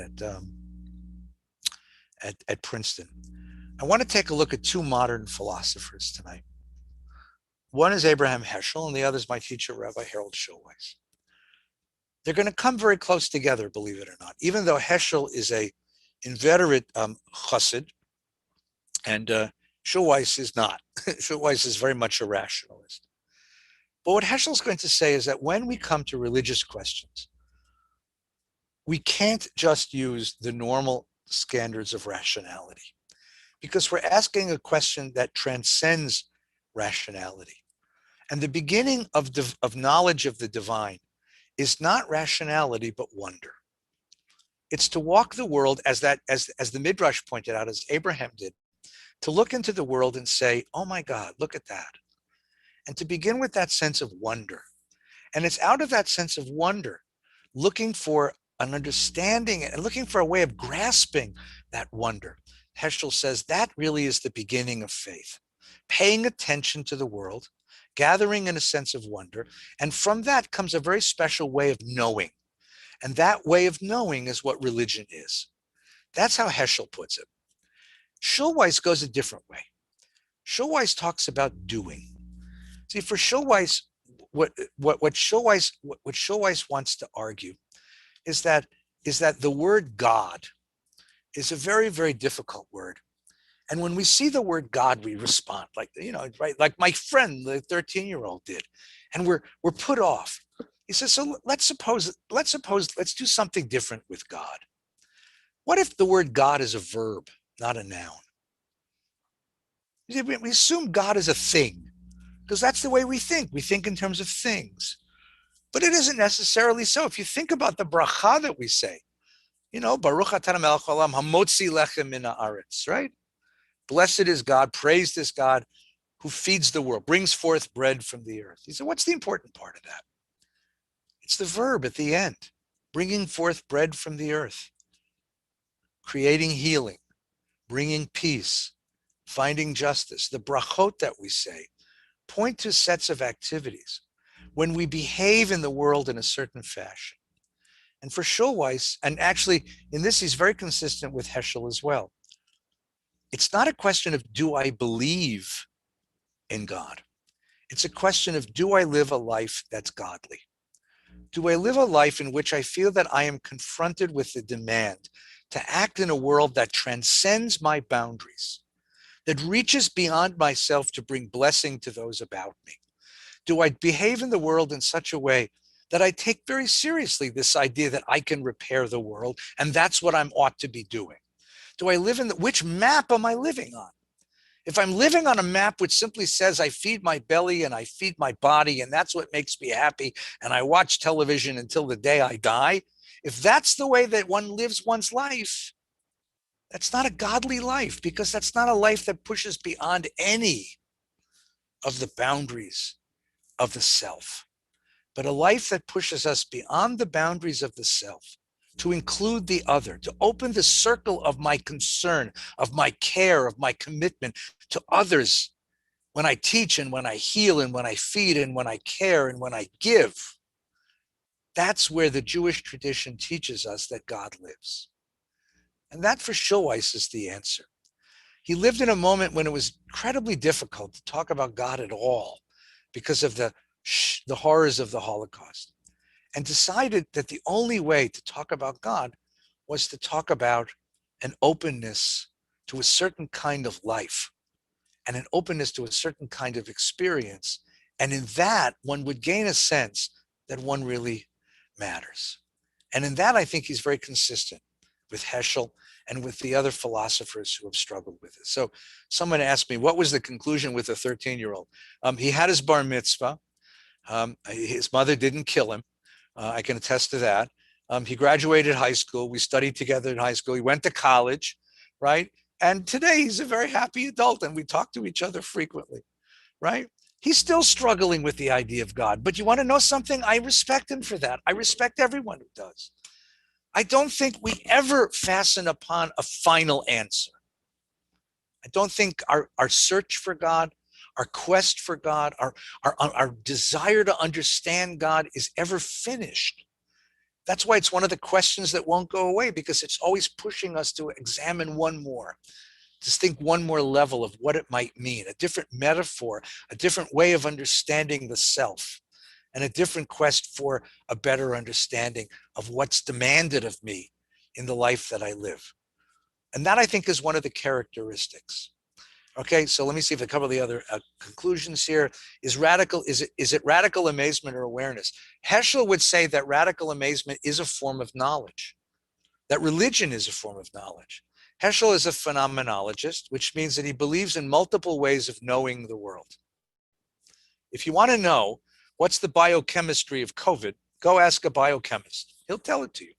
at Princeton. I want to take a look at two modern philosophers tonight. One is Abraham Heschel, and the other is my teacher, Rabbi Harold Schulweis. They're going to come very close together, believe it or not, even though Heschel is a inveterate chassid, and Schulweis is not. Schulweis is very much a rationalist. But what Heschel's going to say is that when we come to religious questions, we can't just use the normal standards of rationality, because we're asking a question that transcends rationality. And the beginning of knowledge of the divine is not rationality, but wonder. It's to walk the world as the Midrash pointed out, as Abraham did, to look into the world and say, oh my God, look at that. And to begin with that sense of wonder. And it's out of that sense of wonder, looking for an understanding and looking for a way of grasping that wonder. Heschel says that really is the beginning of faith. Paying attention to the world, gathering in a sense of wonder, and from that comes a very special way of knowing. And that way of knowing is what religion is. That's how Heschel puts it. Schulweis goes a different way. Schulweis talks about doing. See, for Schulweis, what Schulweis wants to argue is that the word God is a very, very difficult word. And when we see the word God, we respond right? Like my friend, the 13-year-old did. And we're put off. He says, so let's do something different with God. What if the word God is a verb, not a noun? We assume God is a thing because that's the way we think. We think in terms of things. But it isn't necessarily so. If you think about the bracha that we say, Baruch atah melech haolam hamotzi lechem min haaretz, right? Blessed is God, praised is God who feeds the world, brings forth bread from the earth. He said, what's the important part of that? It's the verb at the end, bringing forth bread from the earth, creating healing, bringing peace, finding justice. The brachot that we say point to sets of activities when we behave in the world in a certain fashion. And for Schulweis, and actually in this he's very consistent with Heschel as well, it's not a question of do I believe in God? It's a question of do I live a life that's godly? Do I live a life in which I feel that I am confronted with the demand to act in a world that transcends my boundaries, that reaches beyond myself to bring blessing to those about me? Do I behave in the world in such a way that I take very seriously this idea that I can repair the world and that's what I'm ought to be doing? Do I live in which map am I living on? If I'm living on a map which simply says I feed my belly and I feed my body and that's what makes me happy and I watch television until the day I die, if that's the way that one lives one's life, that's not a godly life because that's not a life that pushes beyond any of the boundaries of the self, but a life that pushes us beyond the boundaries of the self to include the other, to open the circle of my concern, of my care, of my commitment to others when I teach and when I heal and when I feed and when I care and when I give. That's where the Jewish tradition teaches us that God lives. And that for Schulweis is the answer. He lived in a moment when it was incredibly difficult to talk about God at all because of the horrors of the Holocaust, and decided that the only way to talk about God was to talk about an openness to a certain kind of life and an openness to a certain kind of experience. And in that, one would gain a sense that one really matters. And in that, I think he's very consistent with Heschel and with the other philosophers who have struggled with it. So someone asked me, what was the conclusion with the 13-year-old? He had his bar mitzvah. His mother didn't kill him. I can attest to that. He graduated high school. We studied together in high school. He went to college, right? And today he's a very happy adult and we talk to each other frequently, right? He's still struggling with the idea of God. But you want to know something? I respect him for that. I respect everyone who does. I don't think we ever fasten upon a final answer. I don't think our search for God, our quest for God, our desire to understand God is ever finished. That's why it's one of the questions that won't go away, because it's always pushing us to examine one more, to think one more level of what it might mean, a different metaphor, a different way of understanding the self, and a different quest for a better understanding of what's demanded of me in the life that I live. And that, I think, is one of the characteristics. Okay, so let me see if I cover the other conclusions here. Is it radical amazement or awareness? Heschel would say that radical amazement is a form of knowledge, that religion is a form of knowledge. Heschel is a phenomenologist, which means that he believes in multiple ways of knowing the world. If you want to know what's the biochemistry of COVID, go ask a biochemist. He'll tell it to you.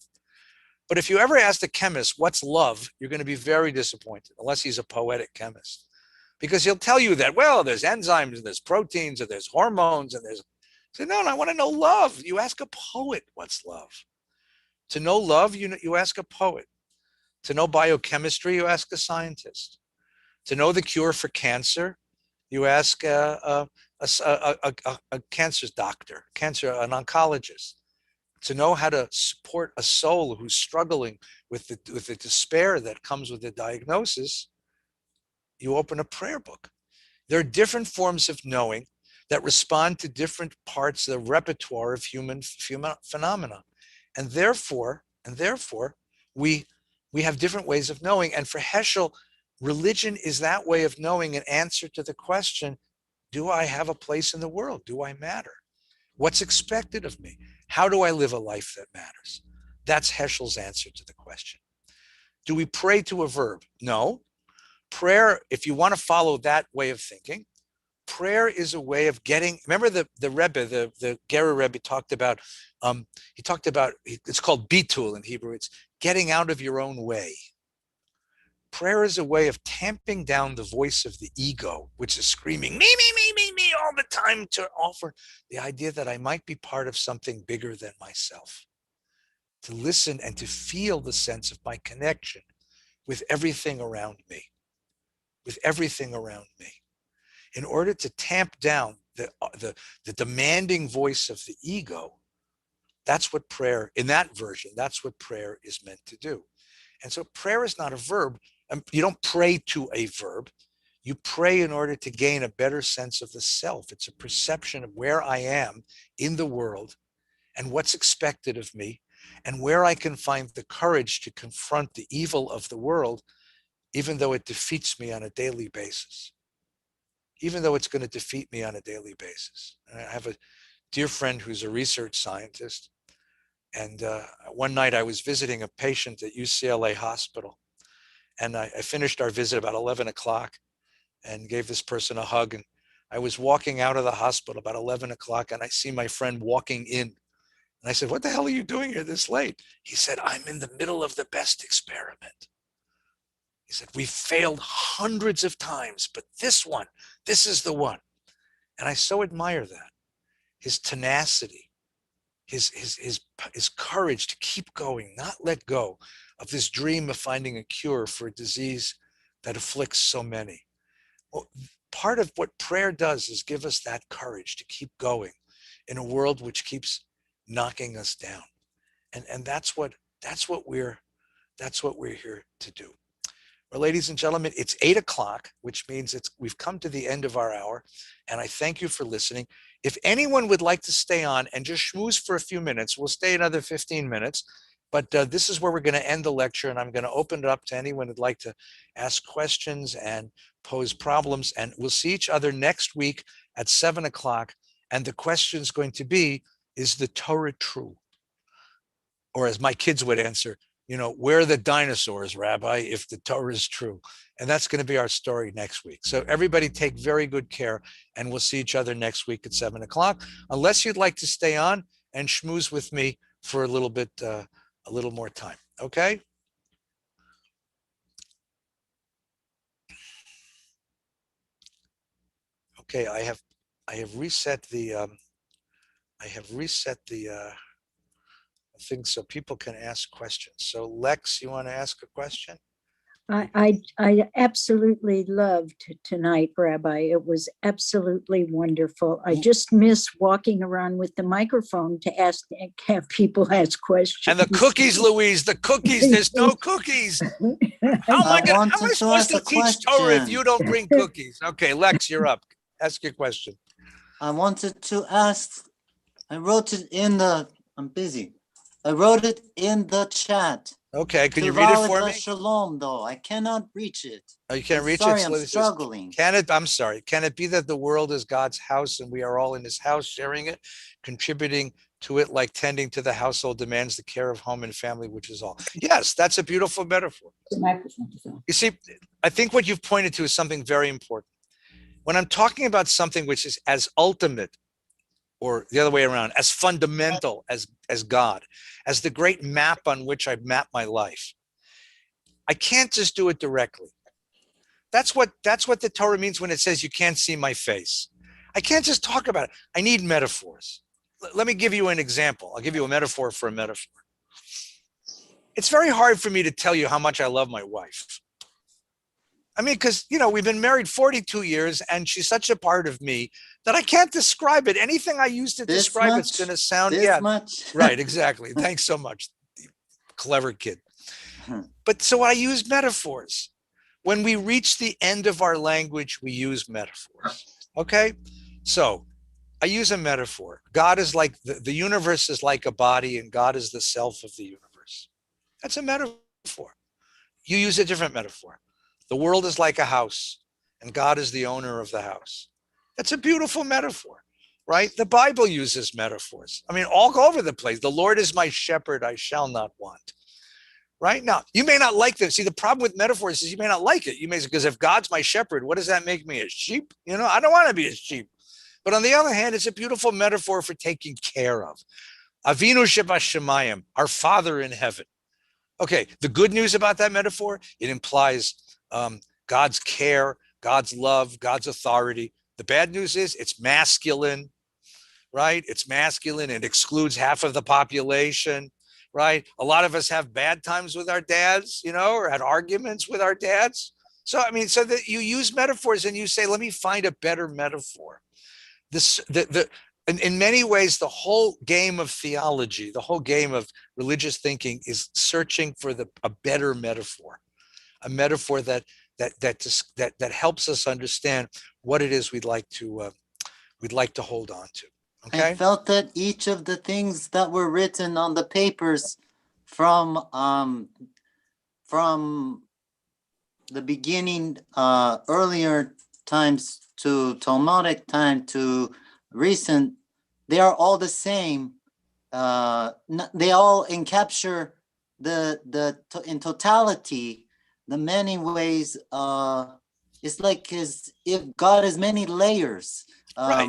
But if you ever ask a chemist what's love, you're going to be very disappointed, unless he's a poetic chemist. Because he'll tell you that, well, there's enzymes and there's proteins and there's hormones and there's, say, no, I want to know love. You ask a poet what's love. To know love, you ask a poet. To know biochemistry, you ask a scientist. To know the cure for cancer, you ask a cancer doctor, an oncologist. To know how to support a soul who's struggling with the despair that comes with the diagnosis, you open a prayer book. There are different forms of knowing that respond to different parts of the repertoire of human phenomena. And therefore, we have different ways of knowing. And for Heschel, religion is that way of knowing, an answer to the question, do I have a place in the world? Do I matter? What's expected of me? How do I live a life that matters? That's Heschel's answer to the question. Do we pray to a verb? No. prayer, if you want to follow that way of thinking, prayer is a way of getting, remember the Rebbe, the Gera Rebbe talked about, it's called bitul in Hebrew. It's getting out of your own way. Prayer is a way of tamping down the voice of the ego, which is screaming, me all the time, to offer the idea that I might be part of something bigger than myself. To listen and to feel the sense of my connection with everything around me, In order to tamp down the demanding voice of the ego, that's what prayer, in that version, that's what prayer is meant to do. And so prayer is not a verb. You don't pray to a verb. You pray in order to gain a better sense of the self. It's a perception of where I am in the world and what's expected of me, and where I can find the courage to confront the evil of the world, even though it defeats me on a daily basis. Even though it's going to defeat me on a daily basis. And I have a dear friend who's a research scientist. And one night I was visiting a patient at UCLA Hospital. And I finished our visit about 11 o'clock and gave this person a hug. And I was walking out of the hospital about 11 o'clock, and I see my friend walking in. And I said, "What the hell are you doing here this late?" He said, "I'm in the middle of the best experiment." He said, "We've failed hundreds of times, but this is the one." And I so admire that. His tenacity, his courage to keep going, not let go of this dream of finding a cure for a disease that afflicts so many. Well, part of what prayer does is give us that courage to keep going in a world which keeps knocking us down. And that's what we're here to do. Well, ladies and gentlemen, it's 8 o'clock, which means we've come to the end of our hour, and I thank you for listening. If anyone would like to stay on and just schmooze for a few minutes, we'll stay another 15 minutes, but this is where we're going to end the lecture, and I'm going to open it up to anyone who'd like to ask questions and pose problems, and we'll see each other next week at 7 o'clock, and the question is going to be, is the Torah true? Or as my kids would answer, where are the dinosaurs, Rabbi, if the Torah is true? And that's going to be our story next week. So everybody take very good care, and we'll see each other next week at 7 o'clock, unless you'd like to stay on and schmooze with me for a little bit, a little more time. Okay? Okay, I have reset the thing so people can ask questions. So Lex, you want to ask a question? I absolutely loved tonight, Rabbi. It was absolutely wonderful. I just miss walking around with the microphone to have people ask questions. And the cookies, Louise, the cookies. There's no cookies. How am I supposed to teach Torah if you don't bring cookies? Okay, Lex, you're up. Ask your question. I wanted to ask. I wrote it in the. I'm busy. I wrote it in the chat. Okay, can you read it for me? Shalom, though. I cannot reach it. Oh, you can't reach it? Sorry, I'm struggling. I'm sorry. Can it be that the world is God's house and we are all in his house sharing it, contributing to it like tending to the household demands the care of home and family, which is all? Yes, that's a beautiful metaphor. You see, I think what you've pointed to is something very important. When I'm talking about something which is as ultimate, or the other way around, as fundamental as God, as the great map on which I've mapped my life, I can't just do it directly. That's what the Torah means when it says you can't see my face. I can't just talk about it. I need metaphors. Let me give you an example. I'll give you a metaphor for a metaphor. It's very hard for me to tell you how much I love my wife. I mean, because, we've been married 42 years and she's such a part of me that I can't describe it. Anything I use to describe it's going to sound, much. Right, exactly. Thanks so much. Clever kid. But so I use metaphors. When we reach the end of our language, we use metaphors. Okay? So I use a metaphor. God is like, the universe is like a body, and God is the self of the universe. That's a metaphor. You use a different metaphor. The world is like a house, and God is the owner of the house. That's a beautiful metaphor, right? The Bible uses metaphors. I mean, all over the place. The Lord is my shepherd, I shall not want. right? Now, you may not like them. See, the problem with metaphors is you may not like it. You may say, because if God's my shepherd, what does that make me, a sheep? You know, I don't want to be a sheep. But on the other hand, it's a beautiful metaphor for taking care of. Avinu Shebashamayim, our Father in heaven. Okay, the good news about that metaphor, it implies God's care, God's love, God's authority. The bad news is it's masculine, right? It's masculine. It excludes half of the population, right? A lot of us have bad times with our dads, you know, or had arguments with our dads. So, I mean, so that you use metaphors and you say, let me find a better metaphor. In many ways, the whole game of theology, the whole game of religious thinking is searching for a better metaphor, a metaphor that helps us understand what it is we'd like to hold on to. Okay. I felt that each of the things that were written on the papers from the beginning, earlier times to Talmudic time to recent, they are all the same. They all encapture in totality the many ways. It's like if God has many layers. Right.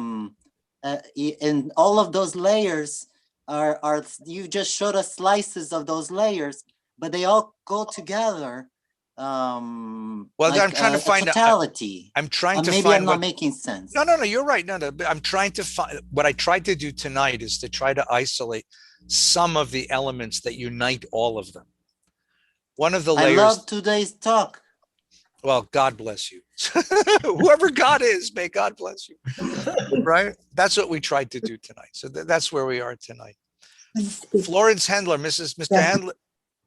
And all of those layers are you just showed us slices of those layers, but they all go together. Well, like I'm trying to find totality. I'm trying to maybe find I'm not making sense. No, you're right. No, I'm trying to find what I tried to do tonight is to try to isolate some of the elements that unite all of them. One of the layers. I love today's talk. Well, God bless you. Whoever God is, may God bless you. Right? That's what we tried to do tonight. So that's where we are tonight. Florence Hendler, Mr. Hendler.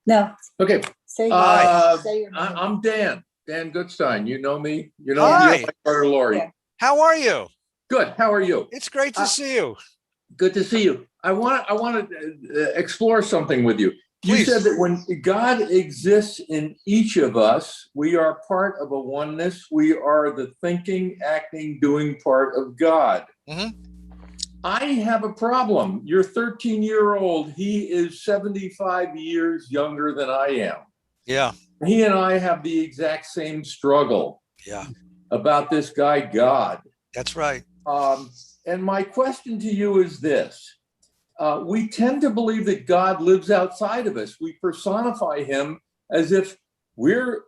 No. Okay. Say Hi. your name. I'm Dan Goodstein. You know me. You know Hi. my brother Lori. Yeah. How are you? Good. How are you? It's great to see you. Good to see you. I want to explore something with you. Please. You said that when God exists in each of us, we are part of a oneness. We are the thinking, acting, doing part of God. Mm-hmm. I have a problem. You're 13-year-old. He is 75 years younger than I am. Yeah. He and I have the exact same struggle. Yeah. About this guy, God. That's right. And my question to you is this. We tend to believe that God lives outside of us. We personify him as if we're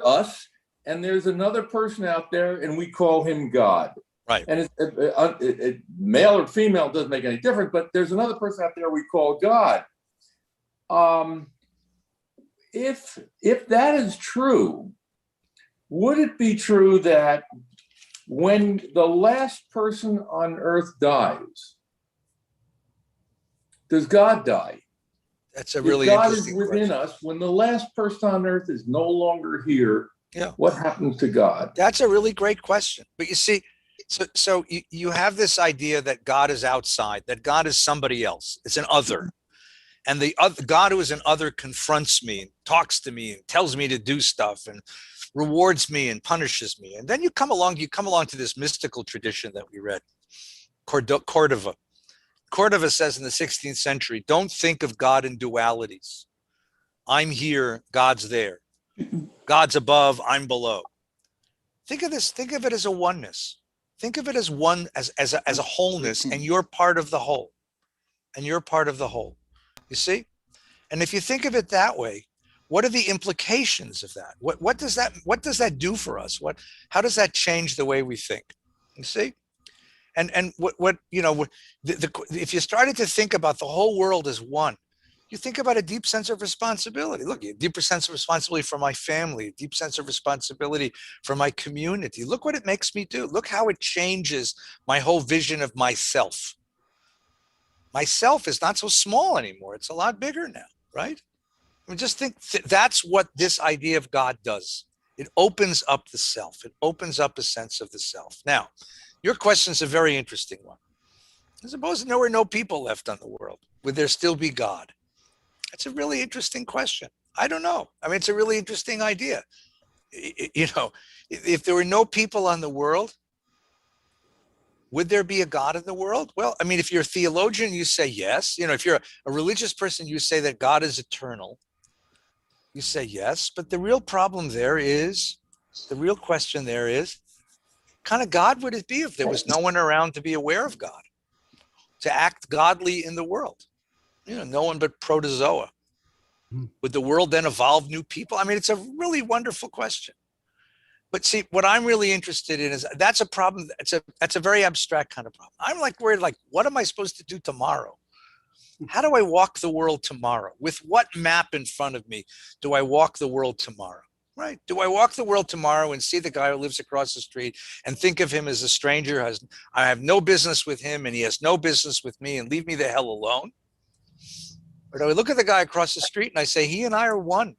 us and there's another person out there and we call him God. Right. And it male or female doesn't make any difference, but there's another person out there we call God. If that is true, would it be true that when the last person on earth dies, does God die? That's a really if God interesting is within question. us, when the last person on earth is no longer here, Yeah. What happens to God? That's a really great question. But you see, so you have this idea that God is outside, that God is somebody else. It's an other. And the other, God who is an other confronts me and talks to me and tells me to do stuff and rewards me and punishes me. And then you come along to this mystical tradition that we read, Cordova. Cordova says in the 16th century, don't think of God in dualities. I'm here, God's there. God's above, I'm below. Think of it as a oneness. Think of it as one, as a wholeness, and you're part of the whole. And you're part of the whole. You see? And if you think of it that way, what are the implications of that? What does that do for us? How does that change the way we think? You see? And if you started to think about the whole world as one, you think about a deep sense of responsibility. Look, a deeper sense of responsibility for my family, a deep sense of responsibility for my community. Look what it makes me do. Look how it changes my whole vision of myself. Myself is not so small anymore. It's a lot bigger now, right? I mean, just think that's what this idea of God does. It opens up the self. It opens up a sense of the self. Now, your question is a very interesting one. Suppose there were no people left on the world. Would there still be God? That's a really interesting question. I don't know. I mean, it's a really interesting idea. If there were no people on the world, would there be a God in the world? Well, I mean, if you're a theologian, you say yes. If you're a religious person, you say that God is eternal. You say yes, but the real problem there is, the real question there is, kind of God would it be if there was no one around to be aware of God, to act godly in the world? No one but protozoa. Would the world then evolve new people? I mean, it's a really wonderful question. But see, what I'm really interested in is that's a problem. That's a very abstract kind of problem. I'm like worried, like, what am I supposed to do tomorrow? How do I walk the world tomorrow? With what map in front of me do I walk the world tomorrow? Right? Do I walk the world tomorrow and see the guy who lives across the street and think of him as a stranger? I have no business with him and he has no business with me, and leave me the hell alone? Or do I look at the guy across the street and I say, he and I are one?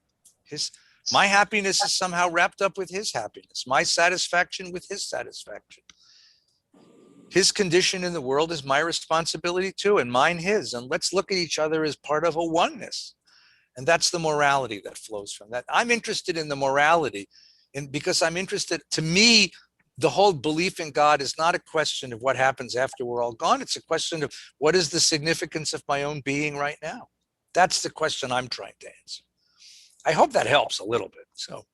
My happiness is somehow wrapped up with his happiness, my satisfaction with his satisfaction. His condition in the world is my responsibility too, and mine his. And let's look at each other as part of a oneness. And that's the morality that flows from that. I'm interested in the morality, and because I'm interested, to me, the whole belief in God is not a question of what happens after we're all gone. It's a question of what is the significance of my own being right now? That's the question I'm trying to answer. I hope that helps a little bit. So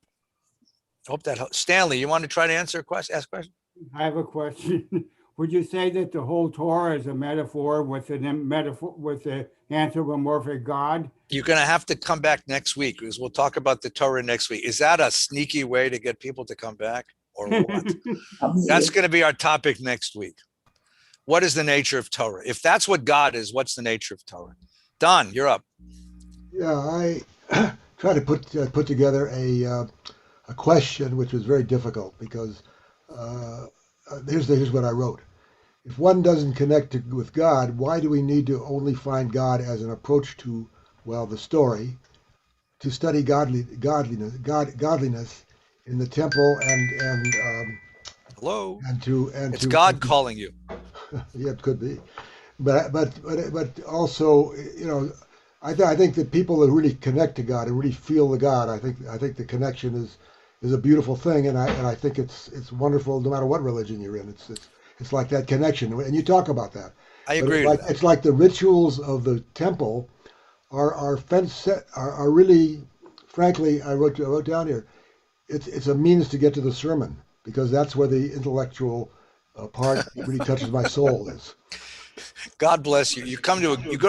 I hope that helps. Stanley, you want to try to answer a question, ask a question? I have a question. Would you say that the whole Torah is a metaphor with the anthropomorphic God? You're going to have to come back next week, because we'll talk about the Torah next week. Is that a sneaky way to get people to come back, or what? That's going to be our topic next week. What is the nature of Torah? If that's what God is, what's the nature of Torah? Don, you're up. Yeah, I tried to put together a question, which was very difficult, because here's what I wrote. If one doesn't connect with God, why do we need to only find God as an approach to, well, the story, to study godliness in the temple Hello. and God calling you. Yeah, it could be, but also, I think that people that really connect to God and really feel the God, I think the connection is a beautiful thing, and I think it's wonderful no matter what religion you're in. It's like that connection, and you talk about that. I agree. It's like the rituals of the temple are really, frankly, I wrote down here. It's a means to get to the sermon, because that's where the intellectual part really touches my soul is. God bless you. You go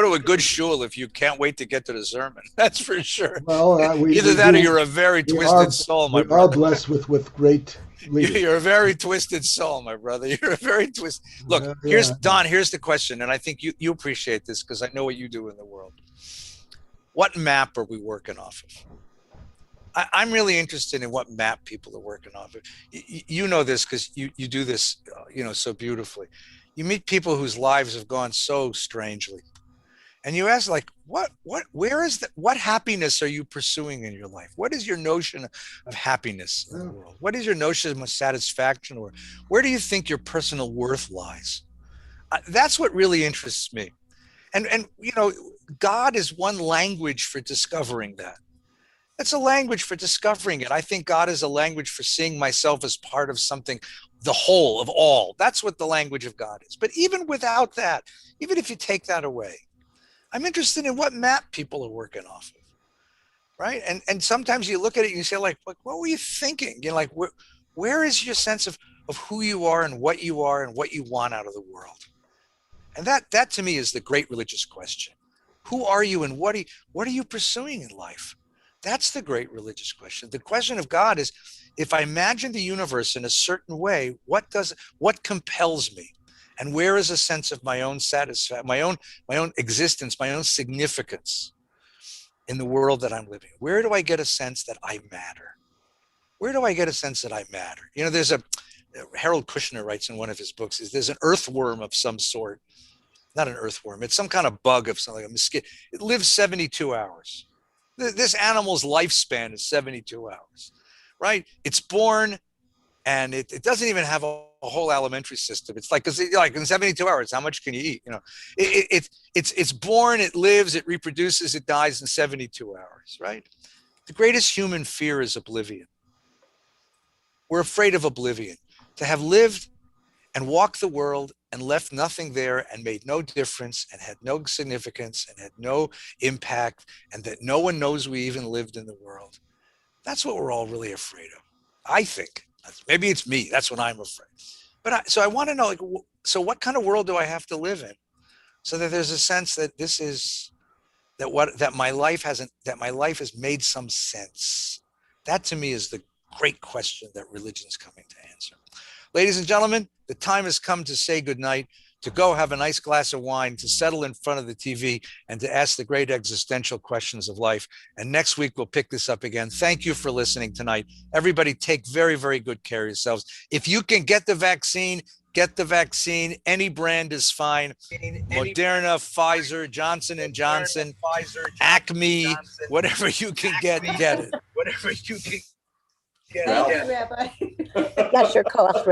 to a good shul if you can't wait to get to the sermon. That's for sure. Well, either that or you're a very twisted soul, my brother. We are blessed with great leaders. You're a very twisted soul, my brother. You're a very twisted. Look, here's the question, and I think you appreciate this because I know what you do in the world. What map are we working off of? I'm really interested in what map people are working off of. You know this because you do this, so beautifully. You meet people whose lives have gone so strangely, and you ask, like, what happiness are you pursuing in your life? What is your notion of happiness in the world? What is your notion of satisfaction, or where do you think your personal worth lies? That's what really interests me. And God is one language for discovering that. It's a language for discovering it. I think God is a language for seeing myself as part of something, the whole of all. That's what the language of God is. But even without that, even if you take that away, I'm interested in what map people are working off of, right? And sometimes you look at it and you say, like, what were you thinking? Like, where is your sense of who you are and what you want out of the world? And that to me is the great religious question. Who are you and what are you pursuing in life? That's the great religious question. The question of God is, if I imagine the universe in a certain way, what compels me? And where is a sense of my own satisfaction, my own existence, my own significance in the world that I'm living? Where do I get a sense that I matter? Where do I get a sense that I matter? There's Harold Kushner writes in one of his books, there's an earthworm of some sort. Not an earthworm. It's some kind of bug of something, like a mosquito. It lives 72 hours. This animal's lifespan is 72 hours, right? It's born, and it doesn't even have a whole alimentary system. It's like in 72 hours, how much can you eat? It's born, it lives, it reproduces, it dies in 72 hours, right? The greatest human fear is oblivion. We're afraid of oblivion. To have lived and walked the world and left nothing there and made no difference and had no significance and had no impact, and that no one knows we even lived in the world. That's what we're all really afraid of. I think. Maybe it's me. That's what I'm afraid. But so I want to know, like, so what kind of world do I have to live in so that there's a sense that this is that my life has made some sense. That to me is the great question that religion's coming to answer. Ladies and gentlemen, the time has come to say goodnight, to go have a nice glass of wine, to settle in front of the TV, and to ask the great existential questions of life. And next week, we'll pick this up again. Thank you for listening tonight. Everybody take very, very good care of yourselves. If you can get the vaccine, get the vaccine. Any brand is fine. Moderna, Pfizer, Johnson & Johnson, Acme, whatever you can get it. Whatever you can get. Well, Thank you, Rabbi. That's your cost, Rabbi.